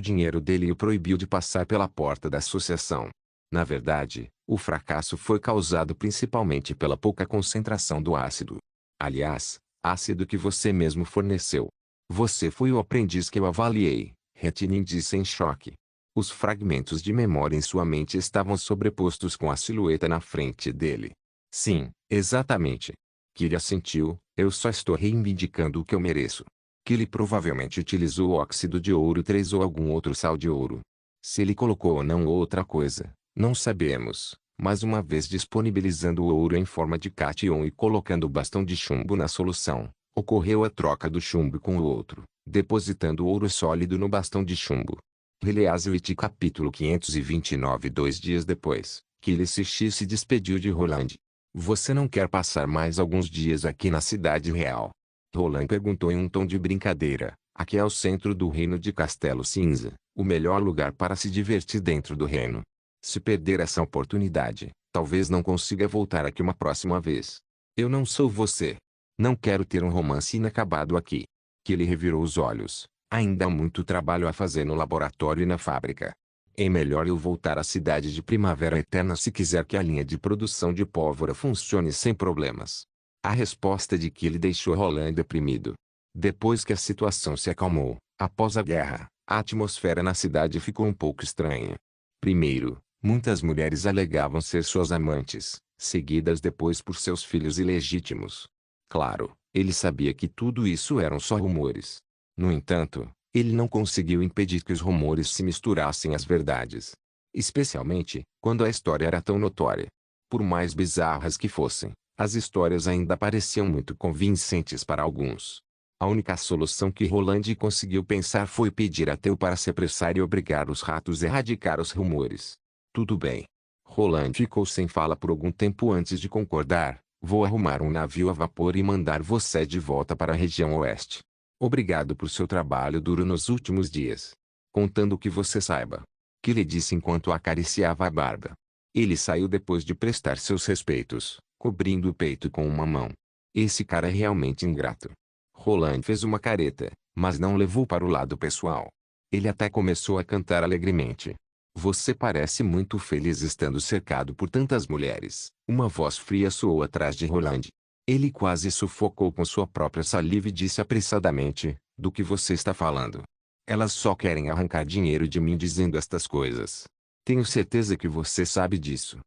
dinheiro dele e o proibiu de passar pela porta da associação. Na verdade, o fracasso foi causado principalmente pela pouca concentração do ácido. Aliás, ácido que você mesmo forneceu. Você foi o aprendiz que eu avaliei, Retinin disse em choque. Os fragmentos de memória em sua mente estavam sobrepostos com a silhueta na frente dele. Sim, exatamente. Kyle assentiu, eu só estou reivindicando o que eu mereço. Kyle provavelmente utilizou óxido de ouro 3 ou algum outro sal de ouro. Se ele colocou ou não outra coisa, não sabemos, mas uma vez disponibilizando o ouro em forma de cátion e colocando o bastão de chumbo na solução, ocorreu a troca do chumbo com o outro, depositando o ouro sólido no bastão de chumbo. Heleazwit capítulo 529. 2 dias depois, Kyle se despediu de Roland. Você não quer passar mais alguns dias aqui na cidade real? Roland perguntou em um tom de brincadeira. Aqui é o centro do reino de Castelo Cinza, o melhor lugar para se divertir dentro do reino. Se perder essa oportunidade, talvez não consiga voltar aqui uma próxima vez. Eu não sou você. Não quero ter um romance inacabado aqui. Kyle revirou os olhos. Ainda há muito trabalho a fazer no laboratório e na fábrica. É melhor eu voltar à cidade de Primavera Eterna se quiser que a linha de produção de pólvora funcione sem problemas. A resposta de Kyle deixou Roland deprimido. Depois que a situação se acalmou, após a guerra, a atmosfera na cidade ficou um pouco estranha. Primeiro, muitas mulheres alegavam ser suas amantes, seguidas depois por seus filhos ilegítimos. Claro, ele sabia que tudo isso eram só rumores. No entanto, ele não conseguiu impedir que os rumores se misturassem às verdades. Especialmente, quando a história era tão notória. Por mais bizarras que fossem, as histórias ainda pareciam muito convincentes para alguns. A única solução que Roland conseguiu pensar foi pedir a Theo para se apressar e obrigar os ratos a erradicar os rumores. Tudo bem. Roland ficou sem fala por algum tempo antes de concordar. Vou arrumar um navio a vapor e mandar você de volta para a região oeste. Obrigado por seu trabalho duro nos últimos dias. Contando que você saiba. Que lhe disse enquanto acariciava a barba. Ele saiu depois de prestar seus respeitos, cobrindo o peito com uma mão. Esse cara é realmente ingrato. Roland fez uma careta, mas não levou para o lado pessoal. Ele até começou a cantar alegremente. Você parece muito feliz estando cercado por tantas mulheres. Uma voz fria soou atrás de Roland. Ele quase sufocou com sua própria saliva e disse apressadamente, do que você está falando? Elas só querem arrancar dinheiro de mim dizendo estas coisas. Tenho certeza que você sabe disso.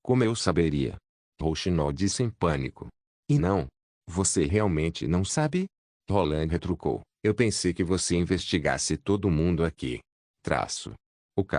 Como eu saberia? Rouxinol disse em pânico. E não? Você realmente não sabe? Roland retrucou. Eu pensei que você investigasse todo mundo aqui. Ok.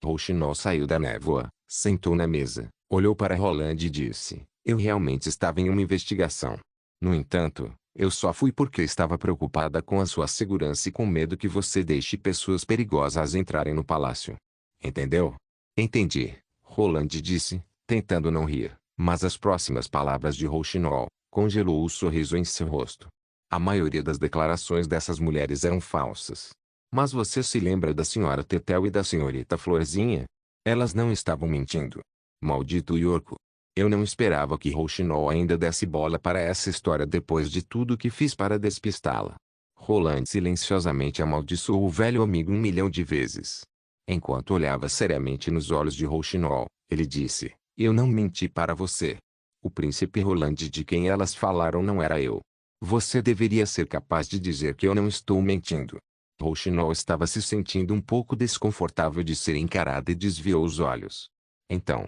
Rouxinol saiu da névoa, sentou na mesa, olhou para Roland e disse, eu realmente estava em uma investigação. No entanto, eu só fui porque estava preocupada com a sua segurança e com medo que você deixe pessoas perigosas entrarem no palácio. Entendeu? Entendi, Roland disse, tentando não rir, mas as próximas palavras de Rouxinol congelou o sorriso em seu rosto. A maioria das declarações dessas mulheres eram falsas. Mas você se lembra da senhora Tetel e da senhorita Florzinha? Elas não estavam mentindo. Maldito Yorko. Eu não esperava que Rouxinol ainda desse bola para essa história depois de tudo que fiz para despistá-la. Roland silenciosamente amaldiçoou o velho amigo 1 milhão de vezes. Enquanto olhava seriamente nos olhos de Rouxinol, ele disse, Eu não menti para você. O príncipe Roland de quem elas falaram não era eu. Você deveria ser capaz de dizer que eu não estou mentindo. Rouxinol estava se sentindo um pouco desconfortável de ser encarada e desviou os olhos. Então,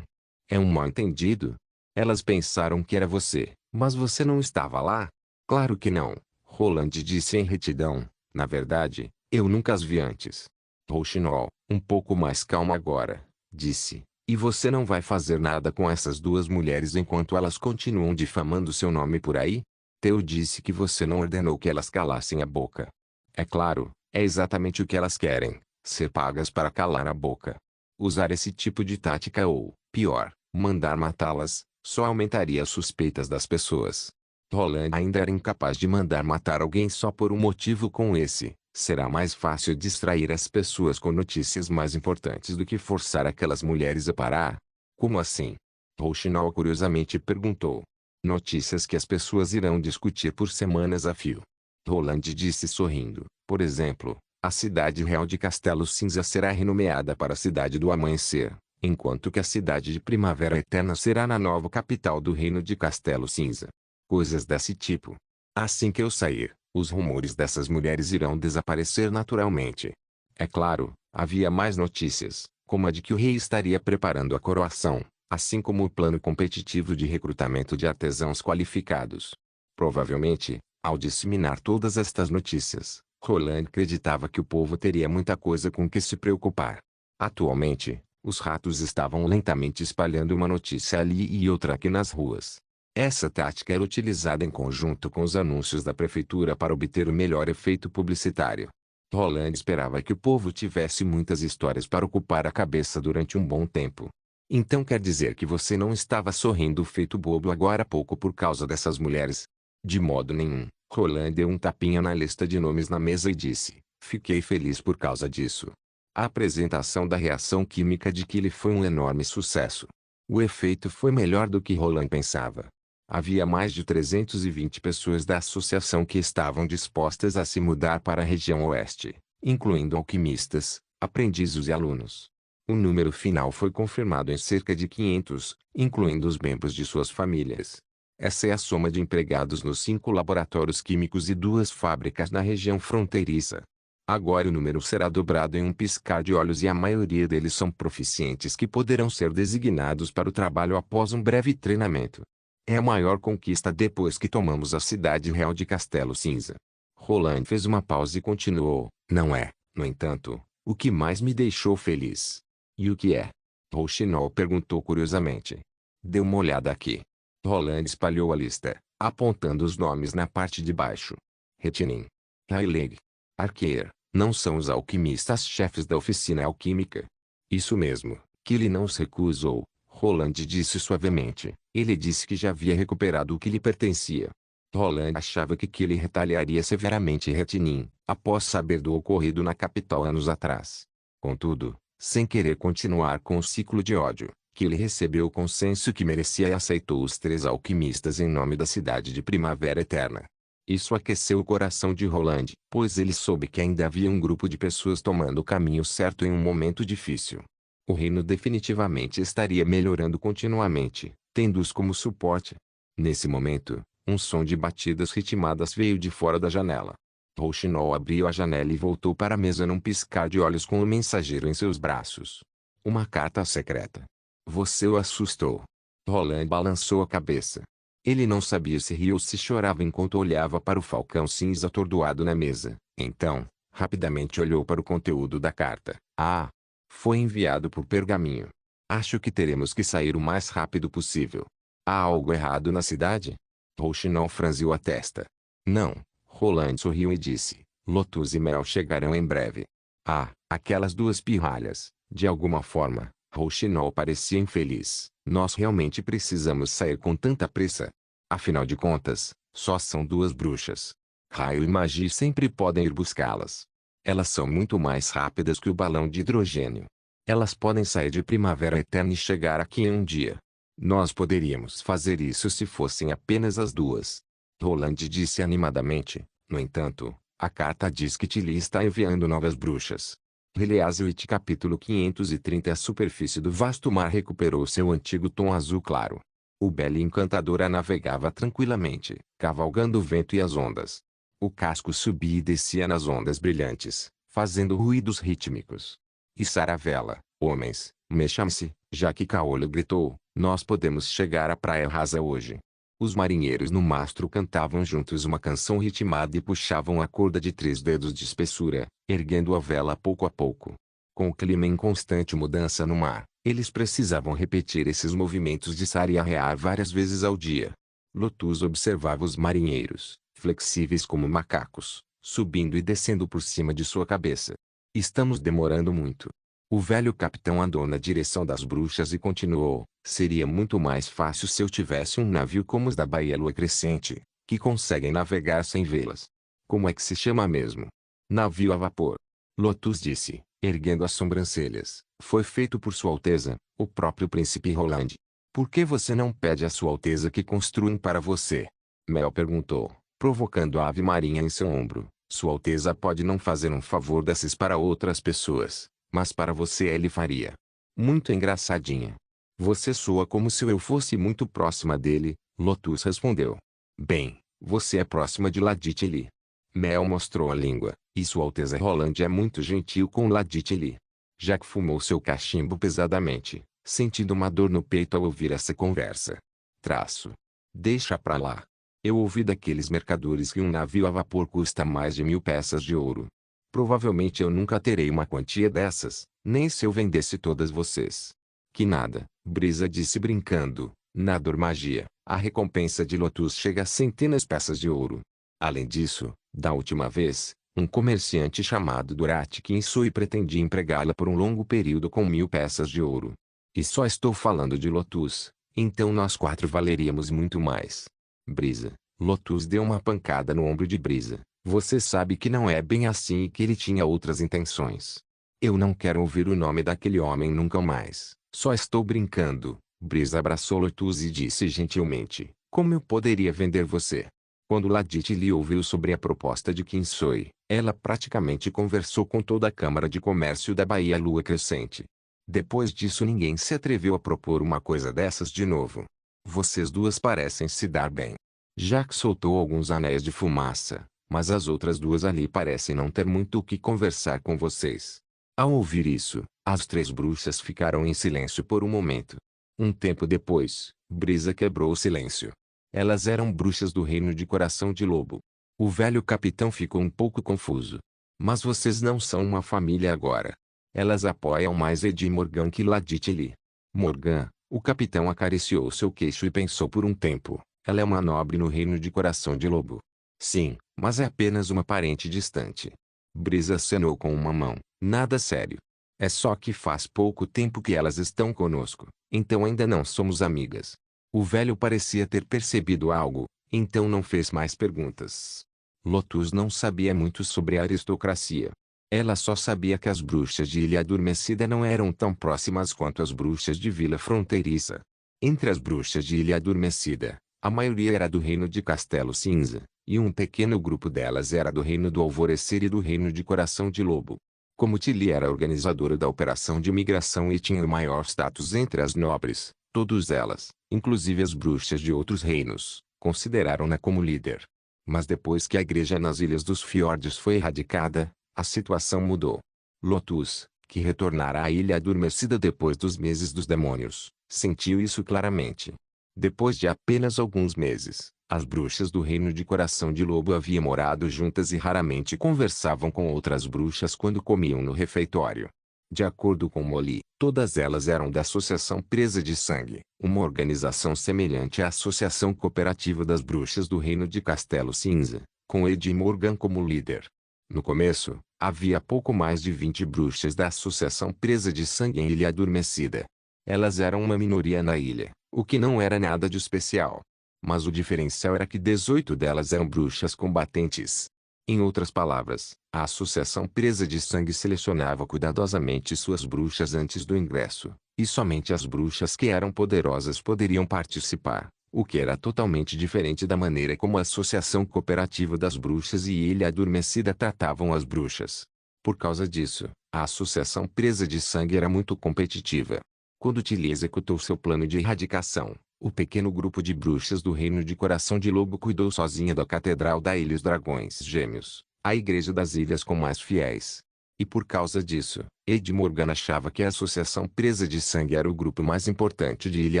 é um mal-entendido? Elas pensaram que era você, mas você não estava lá? Claro que não, Roland disse em retidão. Na verdade, eu nunca as vi antes. Rouxinol, um pouco mais calma agora, disse. E você não vai fazer nada com essas duas mulheres enquanto elas continuam difamando seu nome por aí? Theo disse que você não ordenou que elas calassem a boca. É claro, é exatamente o que elas querem, ser pagas para calar a boca. Usar esse tipo de tática ou, pior, mandar matá-las, só aumentaria as suspeitas das pessoas. Roland ainda era incapaz de mandar matar alguém só por um motivo como esse. Será mais fácil distrair as pessoas com notícias mais importantes do que forçar aquelas mulheres a parar? Como assim? Rouxinol curiosamente perguntou. Notícias que as pessoas irão discutir por semanas a fio. Roland disse sorrindo. Por exemplo, a cidade real de Castelo Cinza será renomeada para a Cidade do Amanhecer, enquanto que a cidade de Primavera Eterna será na nova capital do reino de Castelo Cinza. Coisas desse tipo. Assim que eu sair, os rumores dessas mulheres irão desaparecer naturalmente. É claro, havia mais notícias, como a de que o rei estaria preparando a coroação, assim como o plano competitivo de recrutamento de artesãos qualificados. Provavelmente, ao disseminar todas estas notícias, Roland acreditava que o povo teria muita coisa com que se preocupar. Atualmente, os ratos estavam lentamente espalhando uma notícia ali e outra aqui nas ruas. Essa tática era utilizada em conjunto com os anúncios da prefeitura para obter o melhor efeito publicitário. Roland esperava que o povo tivesse muitas histórias para ocupar a cabeça durante um bom tempo. Então quer dizer que você não estava sorrindo feito bobo agora há pouco por causa dessas mulheres? De modo nenhum. Roland deu um tapinha na lista de nomes na mesa e disse, fiquei feliz por causa disso. A apresentação da reação química de Killy foi um enorme sucesso. O efeito foi melhor do que Roland pensava. Havia mais de 320 pessoas da associação que estavam dispostas a se mudar para a região oeste, incluindo alquimistas, aprendizes e alunos. O número final foi confirmado em cerca de 500, incluindo os membros de suas famílias. Essa é a soma de empregados nos 5 laboratórios químicos e 2 fábricas na região fronteiriça. Agora o número será dobrado em um piscar de olhos e a maioria deles são proficientes que poderão ser designados para o trabalho após um breve treinamento. É a maior conquista depois que tomamos a cidade real de Castelo Cinza. Roland fez uma pausa e continuou, não é, no entanto, o que mais me deixou feliz. E o que é? Rouxinol perguntou curiosamente. Dê uma olhada aqui. Roland espalhou a lista, apontando os nomes na parte de baixo. Retinin. Rayleigh. Arqueir, não são os alquimistas-chefes da oficina alquímica. Isso mesmo, Killy não se recusou, Roland disse suavemente. Ele disse que já havia recuperado o que lhe pertencia. Roland achava que Killy retaliaria severamente Retinin, após saber do ocorrido na capital anos atrás. Contudo, sem querer continuar com o ciclo de ódio, Killy recebeu o consenso que merecia e aceitou os 3 alquimistas em nome da cidade de Primavera Eterna. Isso aqueceu o coração de Roland, pois ele soube que ainda havia um grupo de pessoas tomando o caminho certo em um momento difícil. O reino definitivamente estaria melhorando continuamente, tendo-os como suporte. Nesse momento, um som de batidas ritmadas veio de fora da janela. Rouxinol abriu a janela e voltou para a mesa num piscar de olhos com o mensageiro em seus braços. Uma carta secreta. Você o assustou. Roland balançou a cabeça. Ele não sabia se ria ou se chorava enquanto olhava para o falcão cinza atordoado na mesa. Então, rapidamente olhou para o conteúdo da carta. Ah! Foi enviado por pergaminho. Acho que teremos que sair o mais rápido possível. Há algo errado na cidade? Rouxinol franziu a testa. Não. Roland sorriu e disse. Lotus e Mel chegarão em breve. Ah, aquelas 2 pirralhas. De alguma forma, Rouxinol parecia infeliz. Nós realmente precisamos sair com tanta pressa. Afinal de contas, só são 2 bruxas. Raio e magia sempre podem ir buscá-las. Elas são muito mais rápidas que o balão de hidrogênio. Elas podem sair de Primavera Eterna e chegar aqui em um dia. Nós poderíamos fazer isso se fossem apenas as 2. Roland disse animadamente. No entanto, a carta diz que Tilly está enviando novas bruxas. Heliaswitch capítulo 530. A superfície do vasto mar recuperou seu antigo tom azul claro. O belo e encantadora navegava tranquilamente, cavalgando o vento e as ondas. O casco subia e descia nas ondas brilhantes, fazendo ruídos rítmicos. E Saravela, homens, mexam-se, já que Caolho gritou, nós podemos chegar à praia rasa hoje. Os marinheiros no mastro cantavam juntos uma canção ritmada e puxavam a corda de 3 dedos de espessura, erguendo a vela pouco a pouco. Com o clima em constante mudança no mar, eles precisavam repetir esses movimentos de sarear várias vezes ao dia. Lotus observava os marinheiros, flexíveis como macacos, subindo e descendo por cima de sua cabeça. Estamos demorando muito. O velho capitão andou na direção das bruxas e continuou, seria muito mais fácil se eu tivesse um navio como os da Baía Lua Crescente, que conseguem navegar sem velas. Como é que se chama mesmo? Navio a vapor. Lotus disse, erguendo as sobrancelhas. Foi feito por Sua Alteza, o próprio príncipe Roland. Por que você não pede a Sua Alteza que construa um para você? Mel perguntou, provocando a ave marinha em seu ombro. Sua Alteza pode não fazer um favor desses para outras pessoas, mas para você ele faria. Muito engraçadinha. Você soa como se eu fosse muito próxima dele, Lotus respondeu. Bem, você é próxima de Laditeli. Mel mostrou a língua, e Sua Alteza Roland é muito gentil com Laditeli. Jack fumou seu cachimbo pesadamente, sentindo uma dor no peito ao ouvir essa conversa. Traço. Deixa pra lá. Eu ouvi daqueles mercadores que um navio a vapor custa mais de 1000 peças de ouro. Provavelmente eu nunca terei uma quantia dessas, nem se eu vendesse todas vocês. Que nada, Brisa disse brincando, na dor magia, a recompensa de Lotus chega a centenas peças de ouro. Além disso, da última vez, um comerciante chamado Durat Kinsui pretendia empregá-la por um longo período com 1000 peças de ouro. E só estou falando de Lotus, então nós 4 valeríamos muito mais. Brisa. Lotus deu uma pancada no ombro de Brisa. Você sabe que não é bem assim e que ele tinha outras intenções. Eu não quero ouvir o nome daquele homem nunca mais. Só estou brincando. Brisa abraçou Lotus e disse gentilmente, como eu poderia vender você? Quando Laditeli ouviu sobre a proposta de Kinsoi, ela praticamente conversou com toda a Câmara de Comércio da Baía Lua Crescente. Depois disso ninguém se atreveu a propor uma coisa dessas de novo. Vocês duas parecem se dar bem. Jack soltou alguns anéis de fumaça, mas as outras duas ali parecem não ter muito o que conversar com vocês. Ao ouvir isso, as 3 bruxas ficaram em silêncio por um momento. Um tempo depois, Brisa quebrou o silêncio. Elas eram bruxas do reino de Coração de Lobo. O velho capitão ficou um pouco confuso. Mas vocês não são uma família agora. Elas apoiam mais Ed Morgan que Laditeli. Morgan, o capitão acariciou seu queixo e pensou por um tempo. Ela é uma nobre no reino de Coração de Lobo. Sim, mas é apenas uma parente distante. Brisa acenou com uma mão. Nada sério. É só que faz pouco tempo que elas estão conosco, então ainda não somos amigas. O velho parecia ter percebido algo, então não fez mais perguntas. Lotus não sabia muito sobre a aristocracia. Ela só sabia que as bruxas de Ilha Adormecida não eram tão próximas quanto as bruxas de Vila Fronteiriça. Entre as bruxas de Ilha Adormecida, a maioria era do reino de Castelo Cinza, e um pequeno grupo delas era do reino do Alvorecer e do reino de Coração de Lobo. Como Tilly era organizadora da operação de imigração e tinha o maior status entre as nobres, todas elas, inclusive as bruxas de outros reinos, consideraram-na como líder. Mas depois que a igreja nas Ilhas dos Fiordes foi erradicada, a situação mudou. Lotus, que retornara à Ilha Adormecida depois dos meses dos demônios, sentiu isso claramente. Depois de apenas alguns meses, as bruxas do reino de Coração de Lobo haviam morado juntas e raramente conversavam com outras bruxas quando comiam no refeitório. De acordo com Molly, todas elas eram da Associação Presa de Sangue, uma organização semelhante à Associação Cooperativa das Bruxas do Reino de Castelo Cinza, com Ed Morgan como líder. No começo, havia pouco mais de 20 bruxas da Associação Presa de Sangue em Ilha Adormecida. Elas eram uma minoria na ilha, o que não era nada de especial. Mas o diferencial era que 18 delas eram bruxas combatentes. Em outras palavras, a Associação Presa de Sangue selecionava cuidadosamente suas bruxas antes do ingresso, e somente as bruxas que eram poderosas poderiam participar, o que era totalmente diferente da maneira como a Associação Cooperativa das Bruxas e Ilha Adormecida tratavam as bruxas. Por causa disso, a Associação Presa de Sangue era muito competitiva. Quando Tilly executou seu plano de erradicação, o pequeno grupo de bruxas do Reino de Coração de Lobo cuidou sozinha da Catedral da Ilha e os Dragões Gêmeos, a igreja das ilhas com mais fiéis. E por causa disso, Ed Morgan achava que a Associação Presa de Sangue era o grupo mais importante de Ilha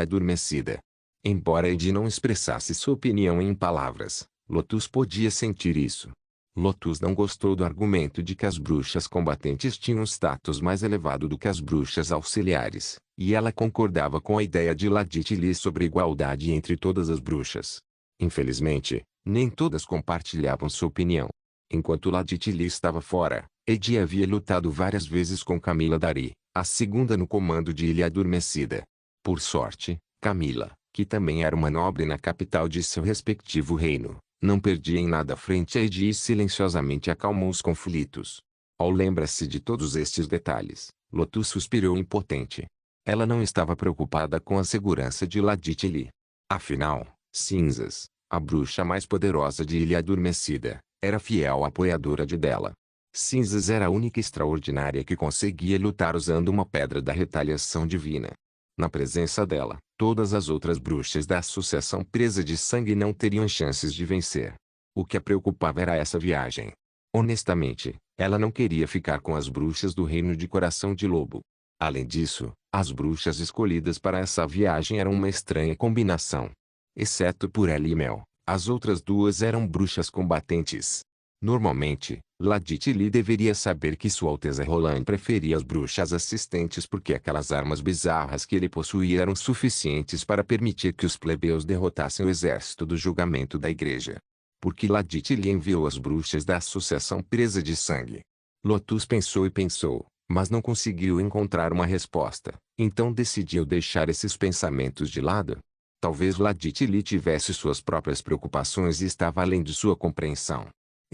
Adormecida. Embora Ed não expressasse sua opinião em palavras, Lotus podia sentir isso. Lotus não gostou do argumento de que as bruxas combatentes tinham um status mais elevado do que as bruxas auxiliares, e ela concordava com a ideia de Lady Tilly sobre igualdade entre todas as bruxas. Infelizmente, nem todas compartilhavam sua opinião. Enquanto Lady Tilly estava fora, Ed havia lutado várias vezes com Camila Dari, a segunda no comando de Ilha Adormecida. Por sorte, Camila, que também era uma nobre na capital de seu respectivo reino, não perdia em nada frente a Ed e silenciosamente acalmou os conflitos. Ao lembrar-se de todos estes detalhes, Lotus suspirou impotente. Ela não estava preocupada com a segurança de Lady Tilly. Afinal, Cinzas, a bruxa mais poderosa de Ilha Adormecida, era fiel apoiadora de dela. Cinzas era a única extraordinária que conseguia lutar usando uma pedra da retaliação divina. Na presença dela, todas as outras bruxas da Associação Presa de Sangue não teriam chances de vencer. O que a preocupava era essa viagem. Honestamente, ela não queria ficar com as bruxas do Reino de Coração de Lobo. Além disso, as bruxas escolhidas para essa viagem eram uma estranha combinação. Exceto por ela e Mel, as outras duas eram bruxas combatentes. Normalmente, Lady Tilly deveria saber que Sua Alteza Roland preferia as bruxas assistentes porque aquelas armas bizarras que ele possuía eram suficientes para permitir que os plebeus derrotassem o exército do julgamento da igreja. Porque Lady Tilly enviou as bruxas da Associação Presa de Sangue. Lotus pensou e pensou, mas não conseguiu encontrar uma resposta, então decidiu deixar esses pensamentos de lado. Talvez Lady Tilly tivesse suas próprias preocupações e estava além de sua compreensão.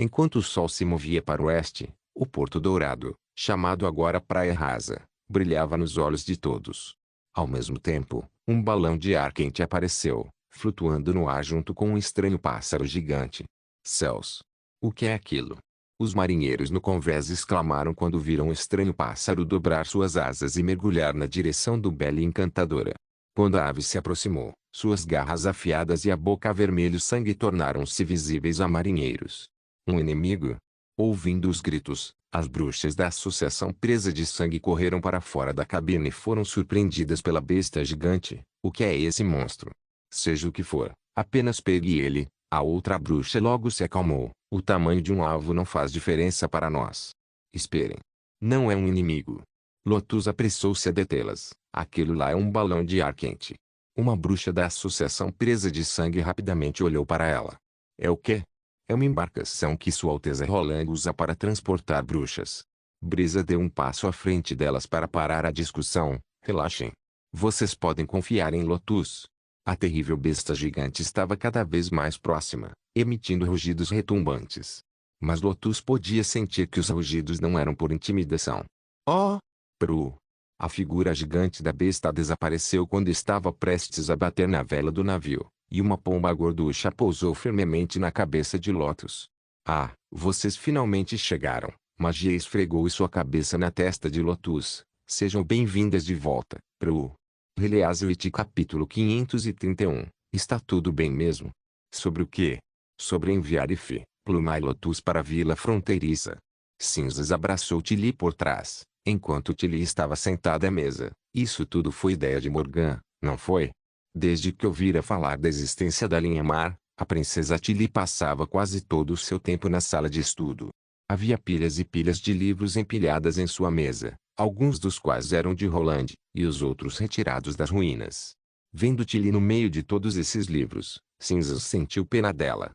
Enquanto o sol se movia para o oeste, o Porto Dourado, chamado agora Praia Rasa, brilhava nos olhos de todos. Ao mesmo tempo, um balão de ar quente apareceu, flutuando no ar junto com um estranho pássaro gigante. Céus! O que é aquilo? Os marinheiros no convés exclamaram quando viram o estranho pássaro dobrar suas asas e mergulhar na direção do belo e encantadora. Quando a ave se aproximou, suas garras afiadas e a boca vermelho sangue tornaram-se visíveis a marinheiros. Um inimigo? Ouvindo os gritos, as bruxas da Associação Presa de Sangue correram para fora da cabine e foram surpreendidas pela besta gigante. O que é esse monstro? Seja o que for, apenas pegue ele. A outra bruxa logo se acalmou. O tamanho de um alvo não faz diferença para nós. Esperem. Não é um inimigo. Lotus apressou-se a detê-las. Aquilo lá é um balão de ar quente. Uma bruxa da Associação Presa de Sangue rapidamente olhou para ela. É o quê? É uma embarcação que Sua Alteza Roland usa para transportar bruxas. Brisa deu um passo à frente delas para parar a discussão. Relaxem. Vocês podem confiar em Lotus. A terrível besta gigante estava cada vez mais próxima, emitindo rugidos retumbantes. Mas Lotus podia sentir que os rugidos não eram por intimidação. Oh! Pru! A figura gigante da besta desapareceu quando estava prestes a bater na vela do navio, e uma pomba gorducha pousou firmemente na cabeça de Lotus. Ah, vocês finalmente chegaram. Magia esfregou sua cabeça na testa de Lotus. Sejam bem-vindas de volta, Pru. Release capítulo 531. Está tudo bem mesmo? Sobre o quê? Sobre enviar Ife, Pluma e Lotus para a vila fronteiriça. Cinzas abraçou Tilly por trás, enquanto Tilly estava sentada à mesa. Isso tudo foi ideia de Morgan, não foi? Desde que ouvira falar da existência da linha mar, a princesa Tilly passava quase todo o seu tempo na sala de estudo. Havia pilhas e pilhas de livros empilhadas em sua mesa, alguns dos quais eram de Roland, e os outros retirados das ruínas. Vendo Tilly no meio de todos esses livros, Cinzas sentiu pena dela.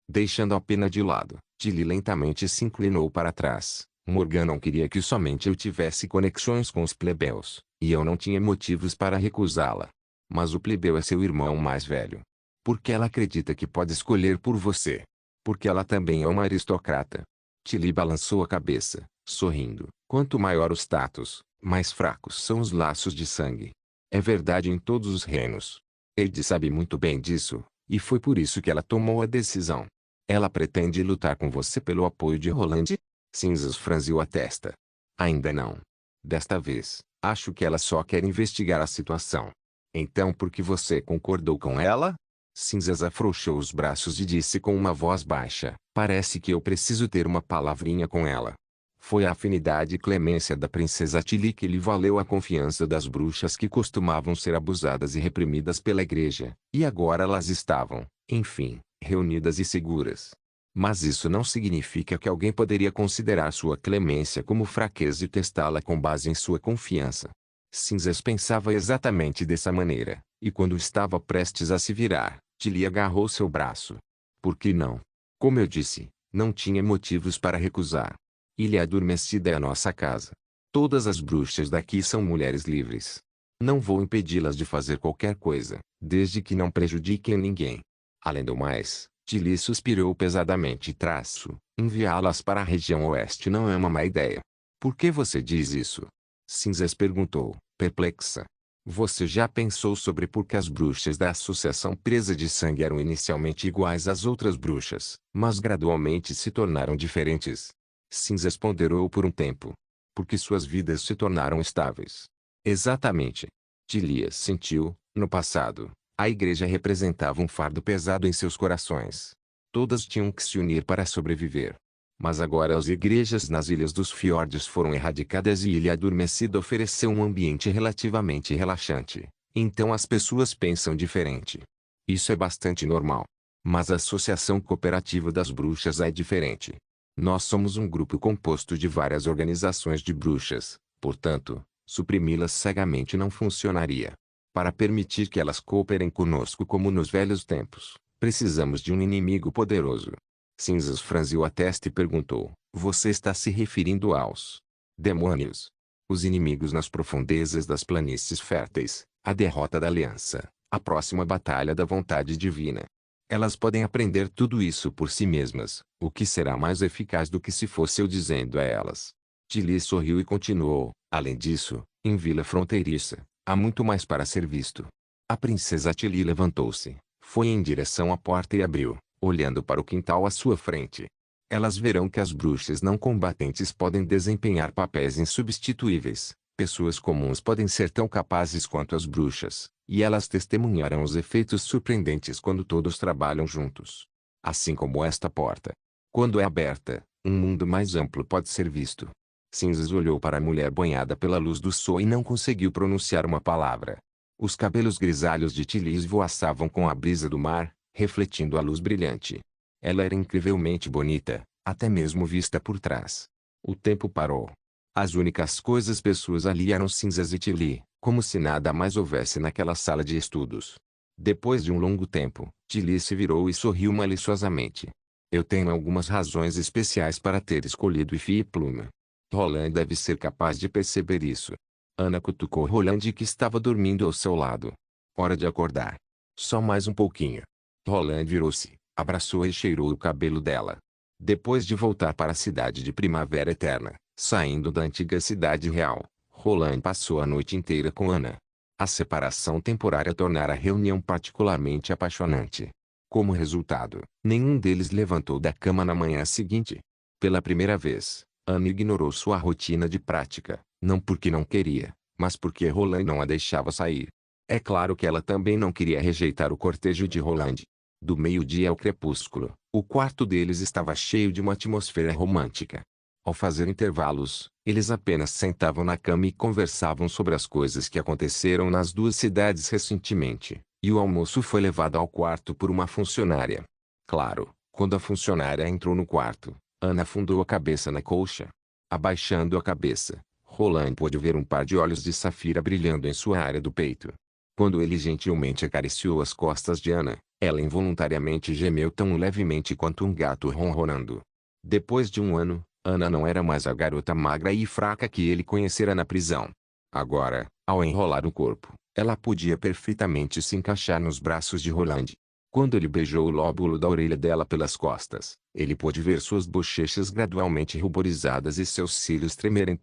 Deixando a pena de lado, Tilly lentamente se inclinou para trás. Morgan não queria que somente eu tivesse conexões com os plebeus, e eu não tinha motivos para recusá-la. Mas o plebeu é seu irmão mais velho. Porque ela acredita que pode escolher por você. Porque ela também é uma aristocrata. Tilly balançou a cabeça, sorrindo. Quanto maior o status, mais fracos são os laços de sangue. É verdade em todos os reinos. Ed sabe muito bem disso, e foi por isso que ela tomou a decisão. Ela pretende lutar com você pelo apoio de Roland? Cinzas franziu a testa. Ainda não. Desta vez, acho que ela só quer investigar a situação. Então por que você concordou com ela? Cinzas afrouxou os braços e disse com uma voz baixa, parece que eu preciso ter uma palavrinha com ela. Foi a afinidade e clemência da princesa Tilly que lhe valeu a confiança das bruxas que costumavam ser abusadas e reprimidas pela igreja, e agora elas estavam, enfim, reunidas e seguras. Mas isso não significa que alguém poderia considerar sua clemência como fraqueza e testá-la com base em sua confiança. Cinzas pensava exatamente dessa maneira, e quando estava prestes a se virar, Tilly agarrou seu braço. Por que não? Como eu disse, não tinha motivos para recusar. Ilha Adormecida é a nossa casa. Todas as bruxas daqui são mulheres livres. Não vou impedi-las de fazer qualquer coisa, desde que não prejudiquem ninguém. Além do mais, Tilly suspirou pesadamente e enviá-las para a região oeste não é uma má ideia. Por que você diz isso? Cinzas perguntou, perplexa. Você já pensou sobre por que as bruxas da Associação Presa de Sangue eram inicialmente iguais às outras bruxas, mas gradualmente se tornaram diferentes? Cinzas ponderou por um tempo. Porque suas vidas se tornaram estáveis. Exatamente. Tilly sentiu, no passado, a igreja representava um fardo pesado em seus corações. Todas tinham que se unir para sobreviver. Mas agora as igrejas nas ilhas dos fiordes foram erradicadas e Ilha Adormecida ofereceu um ambiente relativamente relaxante. Então as pessoas pensam diferente. Isso é bastante normal. Mas a Associação Cooperativa das Bruxas é diferente. Nós somos um grupo composto de várias organizações de bruxas, portanto, suprimi-las cegamente não funcionaria. Para permitir que elas cooperem conosco como nos velhos tempos, precisamos de um inimigo poderoso. Cinzas franziu a testa e perguntou, você está se referindo aos demônios? Os inimigos nas profundezas das planícies férteis, a derrota da aliança, a próxima batalha da vontade divina. Elas podem aprender tudo isso por si mesmas, o que será mais eficaz do que se fosse eu dizendo a elas. Tilly sorriu e continuou, além disso, em Vila Fronteiriça, há muito mais para ser visto. A princesa Tilly levantou-se, foi em direção à porta e abriu, olhando para o quintal à sua frente. Elas verão que as bruxas não combatentes podem desempenhar papéis insubstituíveis. Pessoas comuns podem ser tão capazes quanto as bruxas, e elas testemunharão os efeitos surpreendentes quando todos trabalham juntos. Assim como esta porta. Quando é aberta, um mundo mais amplo pode ser visto. Cinzas olhou para a mulher banhada pela luz do sol e não conseguiu pronunciar uma palavra. Os cabelos grisalhos de Tilly esvoaçavam com a brisa do mar, refletindo a luz brilhante. Ela era incrivelmente bonita, até mesmo vista por trás. O tempo parou. As únicas pessoas ali eram Cinzas e Tilly, como se nada mais houvesse naquela sala de estudos. Depois de um longo tempo, Tilly se virou e sorriu maliciosamente. Eu tenho algumas razões especiais para ter escolhido Ivy e Pluma. Roland deve ser capaz de perceber isso. Ana cutucou Roland que estava dormindo ao seu lado. Hora de acordar. Só mais um pouquinho. Roland virou-se, abraçou e cheirou o cabelo dela. Depois de voltar para a cidade de Primavera Eterna, saindo da antiga cidade real, Roland passou a noite inteira com Ana. A separação temporária tornara a reunião particularmente apaixonante. Como resultado, nenhum deles levantou da cama na manhã seguinte. Pela primeira vez, Ana ignorou sua rotina de prática, não porque não queria, mas porque Roland não a deixava sair. É claro que ela também não queria rejeitar o cortejo de Roland. Do meio-dia ao crepúsculo, o quarto deles estava cheio de uma atmosfera romântica. Ao fazer intervalos, eles apenas sentavam na cama e conversavam sobre as coisas que aconteceram nas duas cidades recentemente, e o almoço foi levado ao quarto por uma funcionária. Claro, quando a funcionária entrou no quarto, Ana afundou a cabeça na colcha. Abaixando a cabeça, Roland pôde ver um par de olhos de safira brilhando em sua área do peito. Quando ele gentilmente acariciou as costas de Ana, ela involuntariamente gemeu tão levemente quanto um gato ronronando. Depois de um ano, Ana não era mais a garota magra e fraca que ele conhecera na prisão. Agora, ao enrolar o corpo, ela podia perfeitamente se encaixar nos braços de Roland. Quando ele beijou o lóbulo da orelha dela pelas costas, ele pôde ver suas bochechas gradualmente ruborizadas e seus cílios tremerem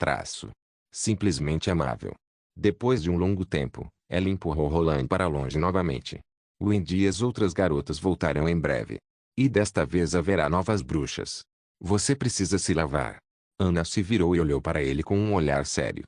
simplesmente amável. Depois de um longo tempo, ela empurrou Roland para longe novamente. Wendy e as outras garotas voltarão em breve. E desta vez haverá novas bruxas. Você precisa se lavar. Ana se virou e olhou para ele com um olhar sério.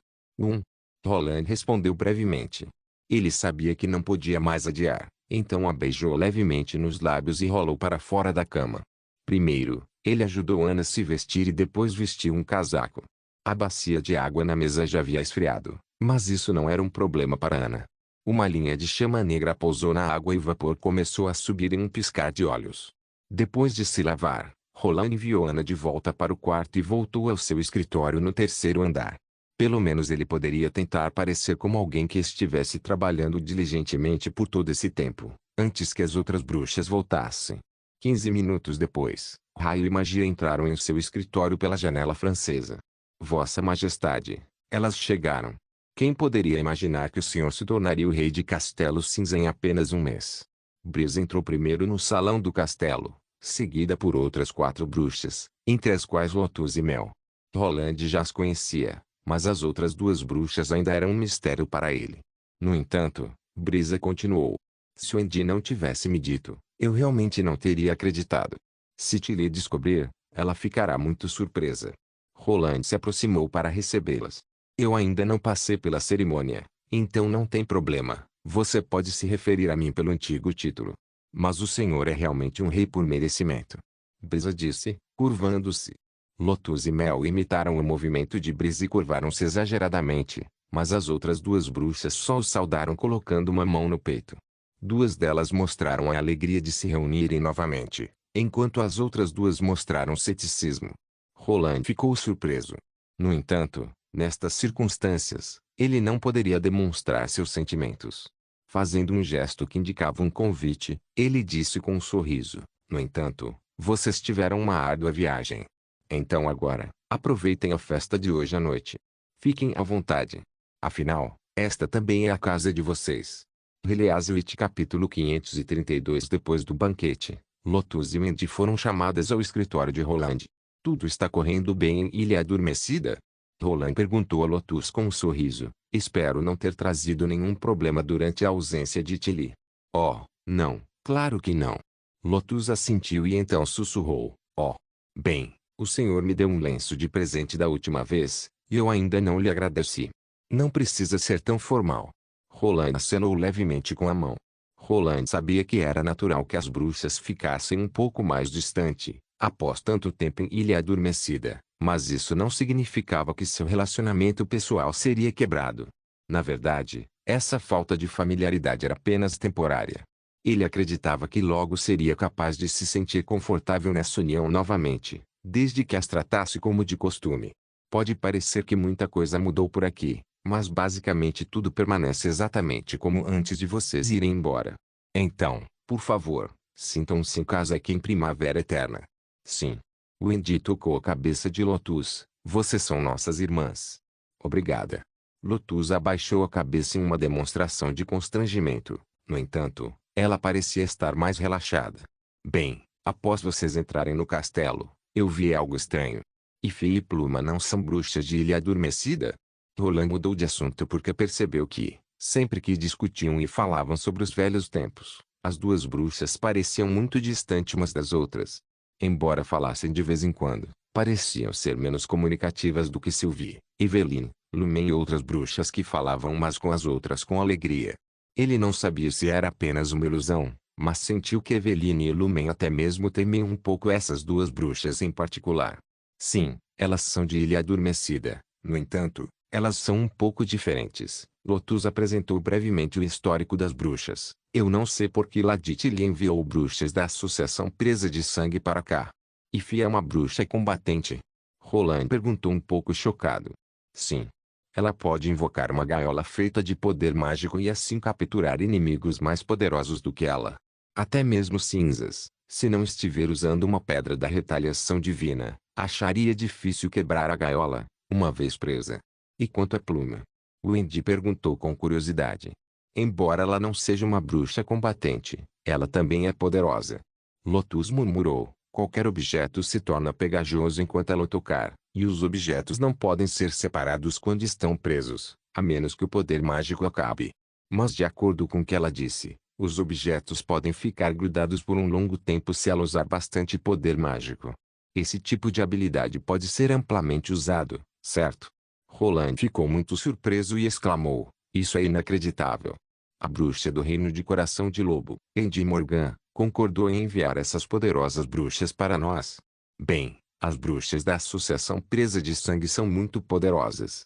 Roland respondeu brevemente. Ele sabia que não podia mais adiar, então a beijou levemente nos lábios e rolou para fora da cama. Primeiro, ele ajudou Ana a se vestir e depois vestiu um casaco. A bacia de água na mesa já havia esfriado, mas isso não era um problema para Ana. Uma linha de chama negra pousou na água e o vapor começou a subir em um piscar de olhos. Depois de se lavar, Roland enviou Ana de volta para o quarto e voltou ao seu escritório no terceiro andar. Pelo menos ele poderia tentar parecer como alguém que estivesse trabalhando diligentemente por todo esse tempo, antes que as outras bruxas voltassem. 15 minutos depois, Raio e Magia entraram em seu escritório pela janela francesa. Vossa Majestade, elas chegaram. Quem poderia imaginar que o senhor se tornaria o rei de Castelo Cinza em apenas um mês? Briz entrou primeiro no salão do castelo, seguida por outras 4 bruxas, entre as quais Lotus e Mel. Roland já as conhecia, mas as outras 2 bruxas ainda eram um mistério para ele. No entanto, Brisa continuou. Se o Andy não tivesse me dito, eu realmente não teria acreditado. Se Tilly descobrir, ela ficará muito surpresa. Roland se aproximou para recebê-las. Eu ainda não passei pela cerimônia, então não tem problema. Você pode se referir a mim pelo antigo título. Mas o senhor é realmente um rei por merecimento. Brisa disse, curvando-se. Lotus e Mel imitaram o movimento de Brisa e curvaram-se exageradamente, mas as outras 2 bruxas só o saudaram colocando uma mão no peito. 2 delas mostraram a alegria de se reunirem novamente, enquanto as outras 2 mostraram ceticismo. Roland ficou surpreso. No entanto, nestas circunstâncias, ele não poderia demonstrar seus sentimentos. Fazendo um gesto que indicava um convite, ele disse com um sorriso, no entanto, vocês tiveram uma árdua viagem. Então agora, aproveitem a festa de hoje à noite. Fiquem à vontade. Afinal, esta também é a casa de vocês. Heleazwit capítulo 532. Depois do banquete, Lotus e Wendy foram chamadas ao escritório de Roland. Tudo está correndo bem em Ilha Adormecida? Roland perguntou a Lotus com um sorriso. Espero não ter trazido nenhum problema durante a ausência de Tilly. Oh, não, claro que não. Lotus assentiu e então sussurrou. Oh, bem, o senhor me deu um lenço de presente da última vez, e eu ainda não lhe agradeci. Não precisa ser tão formal. Roland acenou levemente com a mão. Roland sabia que era natural que as bruxas ficassem um pouco mais distante, após tanto tempo em Ilha Adormecida, mas isso não significava que seu relacionamento pessoal seria quebrado. Na verdade, essa falta de familiaridade era apenas temporária. Ele acreditava que logo seria capaz de se sentir confortável nessa união novamente, desde que as tratasse como de costume. Pode parecer que muita coisa mudou por aqui, mas basicamente tudo permanece exatamente como antes de vocês irem embora. Então, por favor, sintam-se em casa aqui em Primavera Eterna. Sim. Wendy tocou a cabeça de Lotus. Vocês são nossas irmãs. Obrigada. Lotus abaixou a cabeça em uma demonstração de constrangimento. No entanto, ela parecia estar mais relaxada. Bem, após vocês entrarem no castelo, eu vi algo estranho. Ifei e Pluma não são bruxas de Ilha Adormecida? Roland mudou de assunto porque percebeu que, sempre que discutiam e falavam sobre os velhos tempos, as 2 bruxas pareciam muito distantes umas das outras. Embora falassem de vez em quando, pareciam ser menos comunicativas do que Sylvie, Eveline, Lumen e outras bruxas que falavam umas com as outras com alegria. Ele não sabia se era apenas uma ilusão, mas sentiu que Eveline e Lumen até mesmo temiam um pouco essas 2 bruxas em particular. Sim, elas são de Ilha Adormecida. No entanto, elas são um pouco diferentes. Lotus apresentou brevemente o histórico das bruxas. Eu não sei por que Ladit lhe enviou bruxas da Associação Presa de Sangue para cá. Ifei é uma bruxa combatente? Roland perguntou um pouco chocado. Sim. Ela pode invocar uma gaiola feita de poder mágico e assim capturar inimigos mais poderosos do que ela. Até mesmo cinzas, se não estiver usando uma pedra da retaliação divina, acharia difícil quebrar a gaiola, uma vez presa. E quanto a Pluma? Wendy perguntou com curiosidade. Embora ela não seja uma bruxa combatente, ela também é poderosa. Lotus murmurou. Qualquer objeto se torna pegajoso enquanto ela o tocar, e os objetos não podem ser separados quando estão presos, a menos que o poder mágico acabe. Mas de acordo com o que ela disse, os objetos podem ficar grudados por um longo tempo se ela usar bastante poder mágico. Esse tipo de habilidade pode ser amplamente usado, certo? Roland ficou muito surpreso e exclamou: isso é inacreditável. A bruxa do reino de Coração de Lobo, Andy Morgan, concordou em enviar essas poderosas bruxas para nós. Bem, as bruxas da Associação Presa de Sangue são muito poderosas.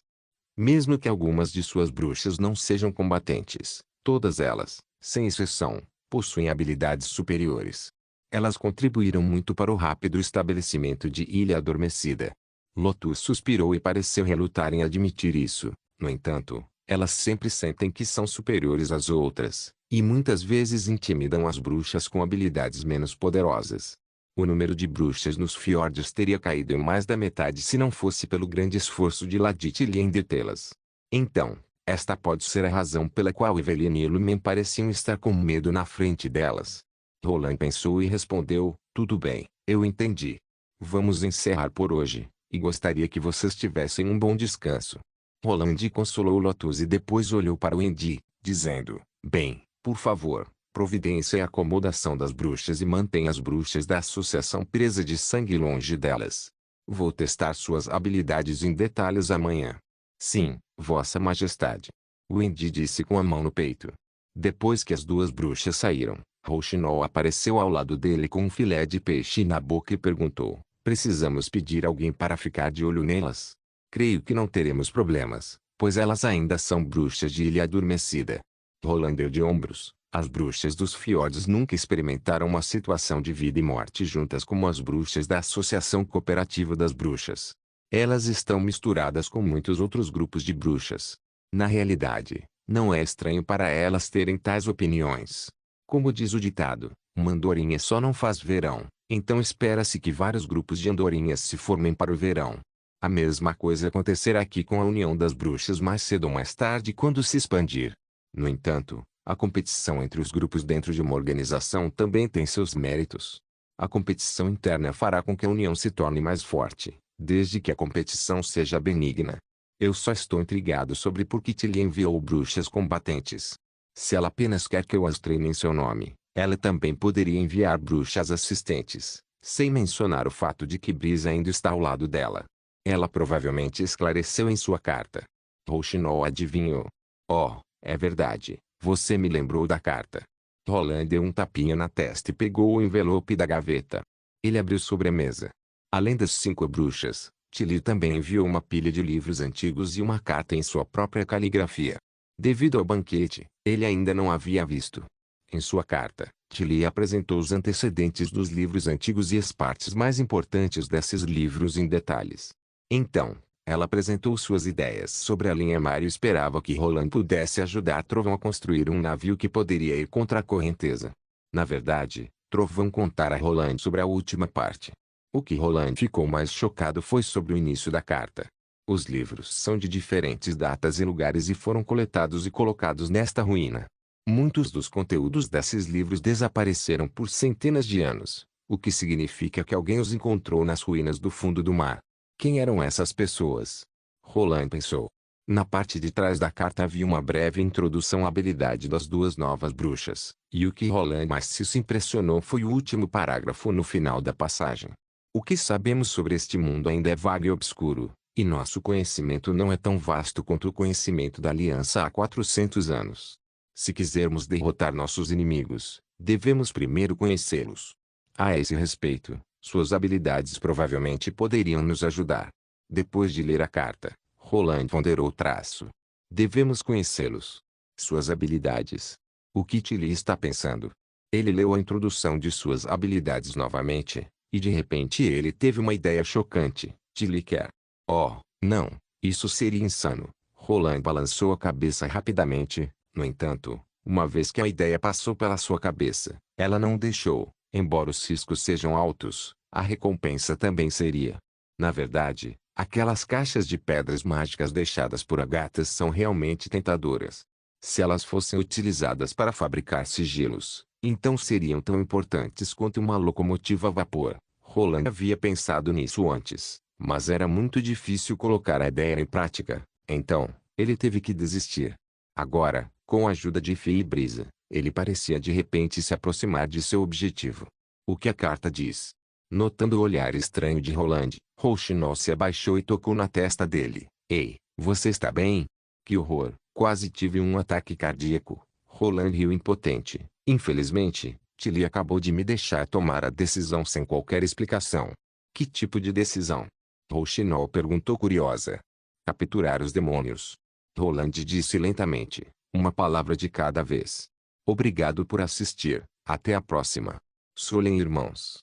Mesmo que algumas de suas bruxas não sejam combatentes, todas elas, sem exceção, possuem habilidades superiores. Elas contribuíram muito para o rápido estabelecimento de Ilha Adormecida. Lotus suspirou e pareceu relutar em admitir isso. No entanto, elas sempre sentem que são superiores às outras, e muitas vezes intimidam as bruxas com habilidades menos poderosas. O número de bruxas nos fiordes teria caído em mais da metade se não fosse pelo grande esforço de Ladit Lia em detê-las. Então, esta pode ser a razão pela qual Eveline e Lumen pareciam estar com medo na frente delas. Roland pensou e respondeu: tudo bem, eu entendi. Vamos encerrar por hoje, e gostaria que vocês tivessem um bom descanso. Roland consolou Lotus e depois olhou para Wendy, dizendo: bem, por favor, providencia a acomodação das bruxas e mantenha as bruxas da Associação Presa de Sangue longe delas. Vou testar suas habilidades em detalhes amanhã. Sim, Vossa Majestade. Wendy disse com a mão no peito. Depois que as duas bruxas saíram, Rouxinol apareceu ao lado dele com um filé de peixe na boca e perguntou: precisamos pedir alguém para ficar de olho nelas? Creio que não teremos problemas, pois elas ainda são bruxas de Ilha Adormecida. Roland deu de ombros. As bruxas dos fiordes nunca experimentaram uma situação de vida e morte juntas como as bruxas da Associação Cooperativa das Bruxas. Elas estão misturadas com muitos outros grupos de bruxas. Na realidade, não é estranho para elas terem tais opiniões. Como diz o ditado, uma andorinha só não faz verão, então espera-se que vários grupos de andorinhas se formem para o verão. A mesma coisa acontecerá aqui com a união das bruxas mais cedo ou mais tarde quando se expandir. No entanto, a competição entre os grupos dentro de uma organização também tem seus méritos. A competição interna fará com que a união se torne mais forte, desde que a competição seja benigna. Eu só estou intrigado sobre por que Tilly enviou bruxas combatentes. Se ela apenas quer que eu as treine em seu nome, ela também poderia enviar bruxas assistentes, sem mencionar o fato de que Brisa ainda está ao lado dela. Ela provavelmente esclareceu em sua carta. Rouxinol adivinhou. Oh, é verdade, você me lembrou da carta. Roland deu um tapinha na testa e pegou o envelope da gaveta. Ele abriu sobre a mesa. Além das 5 bruxas, Tilly também enviou uma pilha de livros antigos e uma carta em sua própria caligrafia. Devido ao banquete, ele ainda não havia visto. Em sua carta, Tilly apresentou os antecedentes dos livros antigos e as partes mais importantes desses livros em detalhes. Então, ela apresentou suas ideias sobre a linha mar e esperava que Roland pudesse ajudar Trovão a construir um navio que poderia ir contra a correnteza. Na verdade, Trovão contara a Roland sobre a última parte. O que Roland ficou mais chocado foi sobre o início da carta. Os livros são de diferentes datas e lugares e foram coletados e colocados nesta ruína. Muitos dos conteúdos desses livros desapareceram por centenas de anos, o que significa que alguém os encontrou nas ruínas do fundo do mar. Quem eram essas pessoas? Roland pensou. Na parte de trás da carta havia uma breve introdução à habilidade das duas novas bruxas, e o que Roland mais se impressionou foi o último parágrafo no final da passagem. O que sabemos sobre este mundo ainda é vago e obscuro, e nosso conhecimento não é tão vasto quanto o conhecimento da Aliança há 400 anos. Se quisermos derrotar nossos inimigos, devemos primeiro conhecê-los. A esse respeito, suas habilidades provavelmente poderiam nos ajudar. Depois de ler a carta, Roland ponderou o traço. Devemos conhecê-los. Suas habilidades. O que Tilly está pensando? Ele leu a introdução de suas habilidades novamente, e de repente ele teve uma ideia chocante. Tilly quer. Oh, não, isso seria insano. Roland balançou a cabeça rapidamente. No entanto, uma vez que a ideia passou pela sua cabeça, ela não o deixou. Embora os riscos sejam altos, a recompensa também seria. Na verdade, aquelas caixas de pedras mágicas deixadas por Agatas são realmente tentadoras. Se elas fossem utilizadas para fabricar sigilos, então seriam tão importantes quanto uma locomotiva a vapor. Roland havia pensado nisso antes, mas era muito difícil colocar a ideia em prática, então, ele teve que desistir. Agora, com a ajuda de Fei e Brisa, ele parecia de repente se aproximar de seu objetivo. O que a carta diz? Notando o olhar estranho de Roland, Rouxinol se abaixou e tocou na testa dele. Ei, você está bem? Que horror, quase tive um ataque cardíaco. Roland riu impotente. Infelizmente, Tilly acabou de me deixar tomar a decisão sem qualquer explicação. Que tipo de decisão? Rouxinol perguntou curiosa. Capturar os demônios. Roland disse lentamente, uma palavra de cada vez. Obrigado por assistir, até a próxima. Solen irmãos.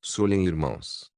Solen irmãos.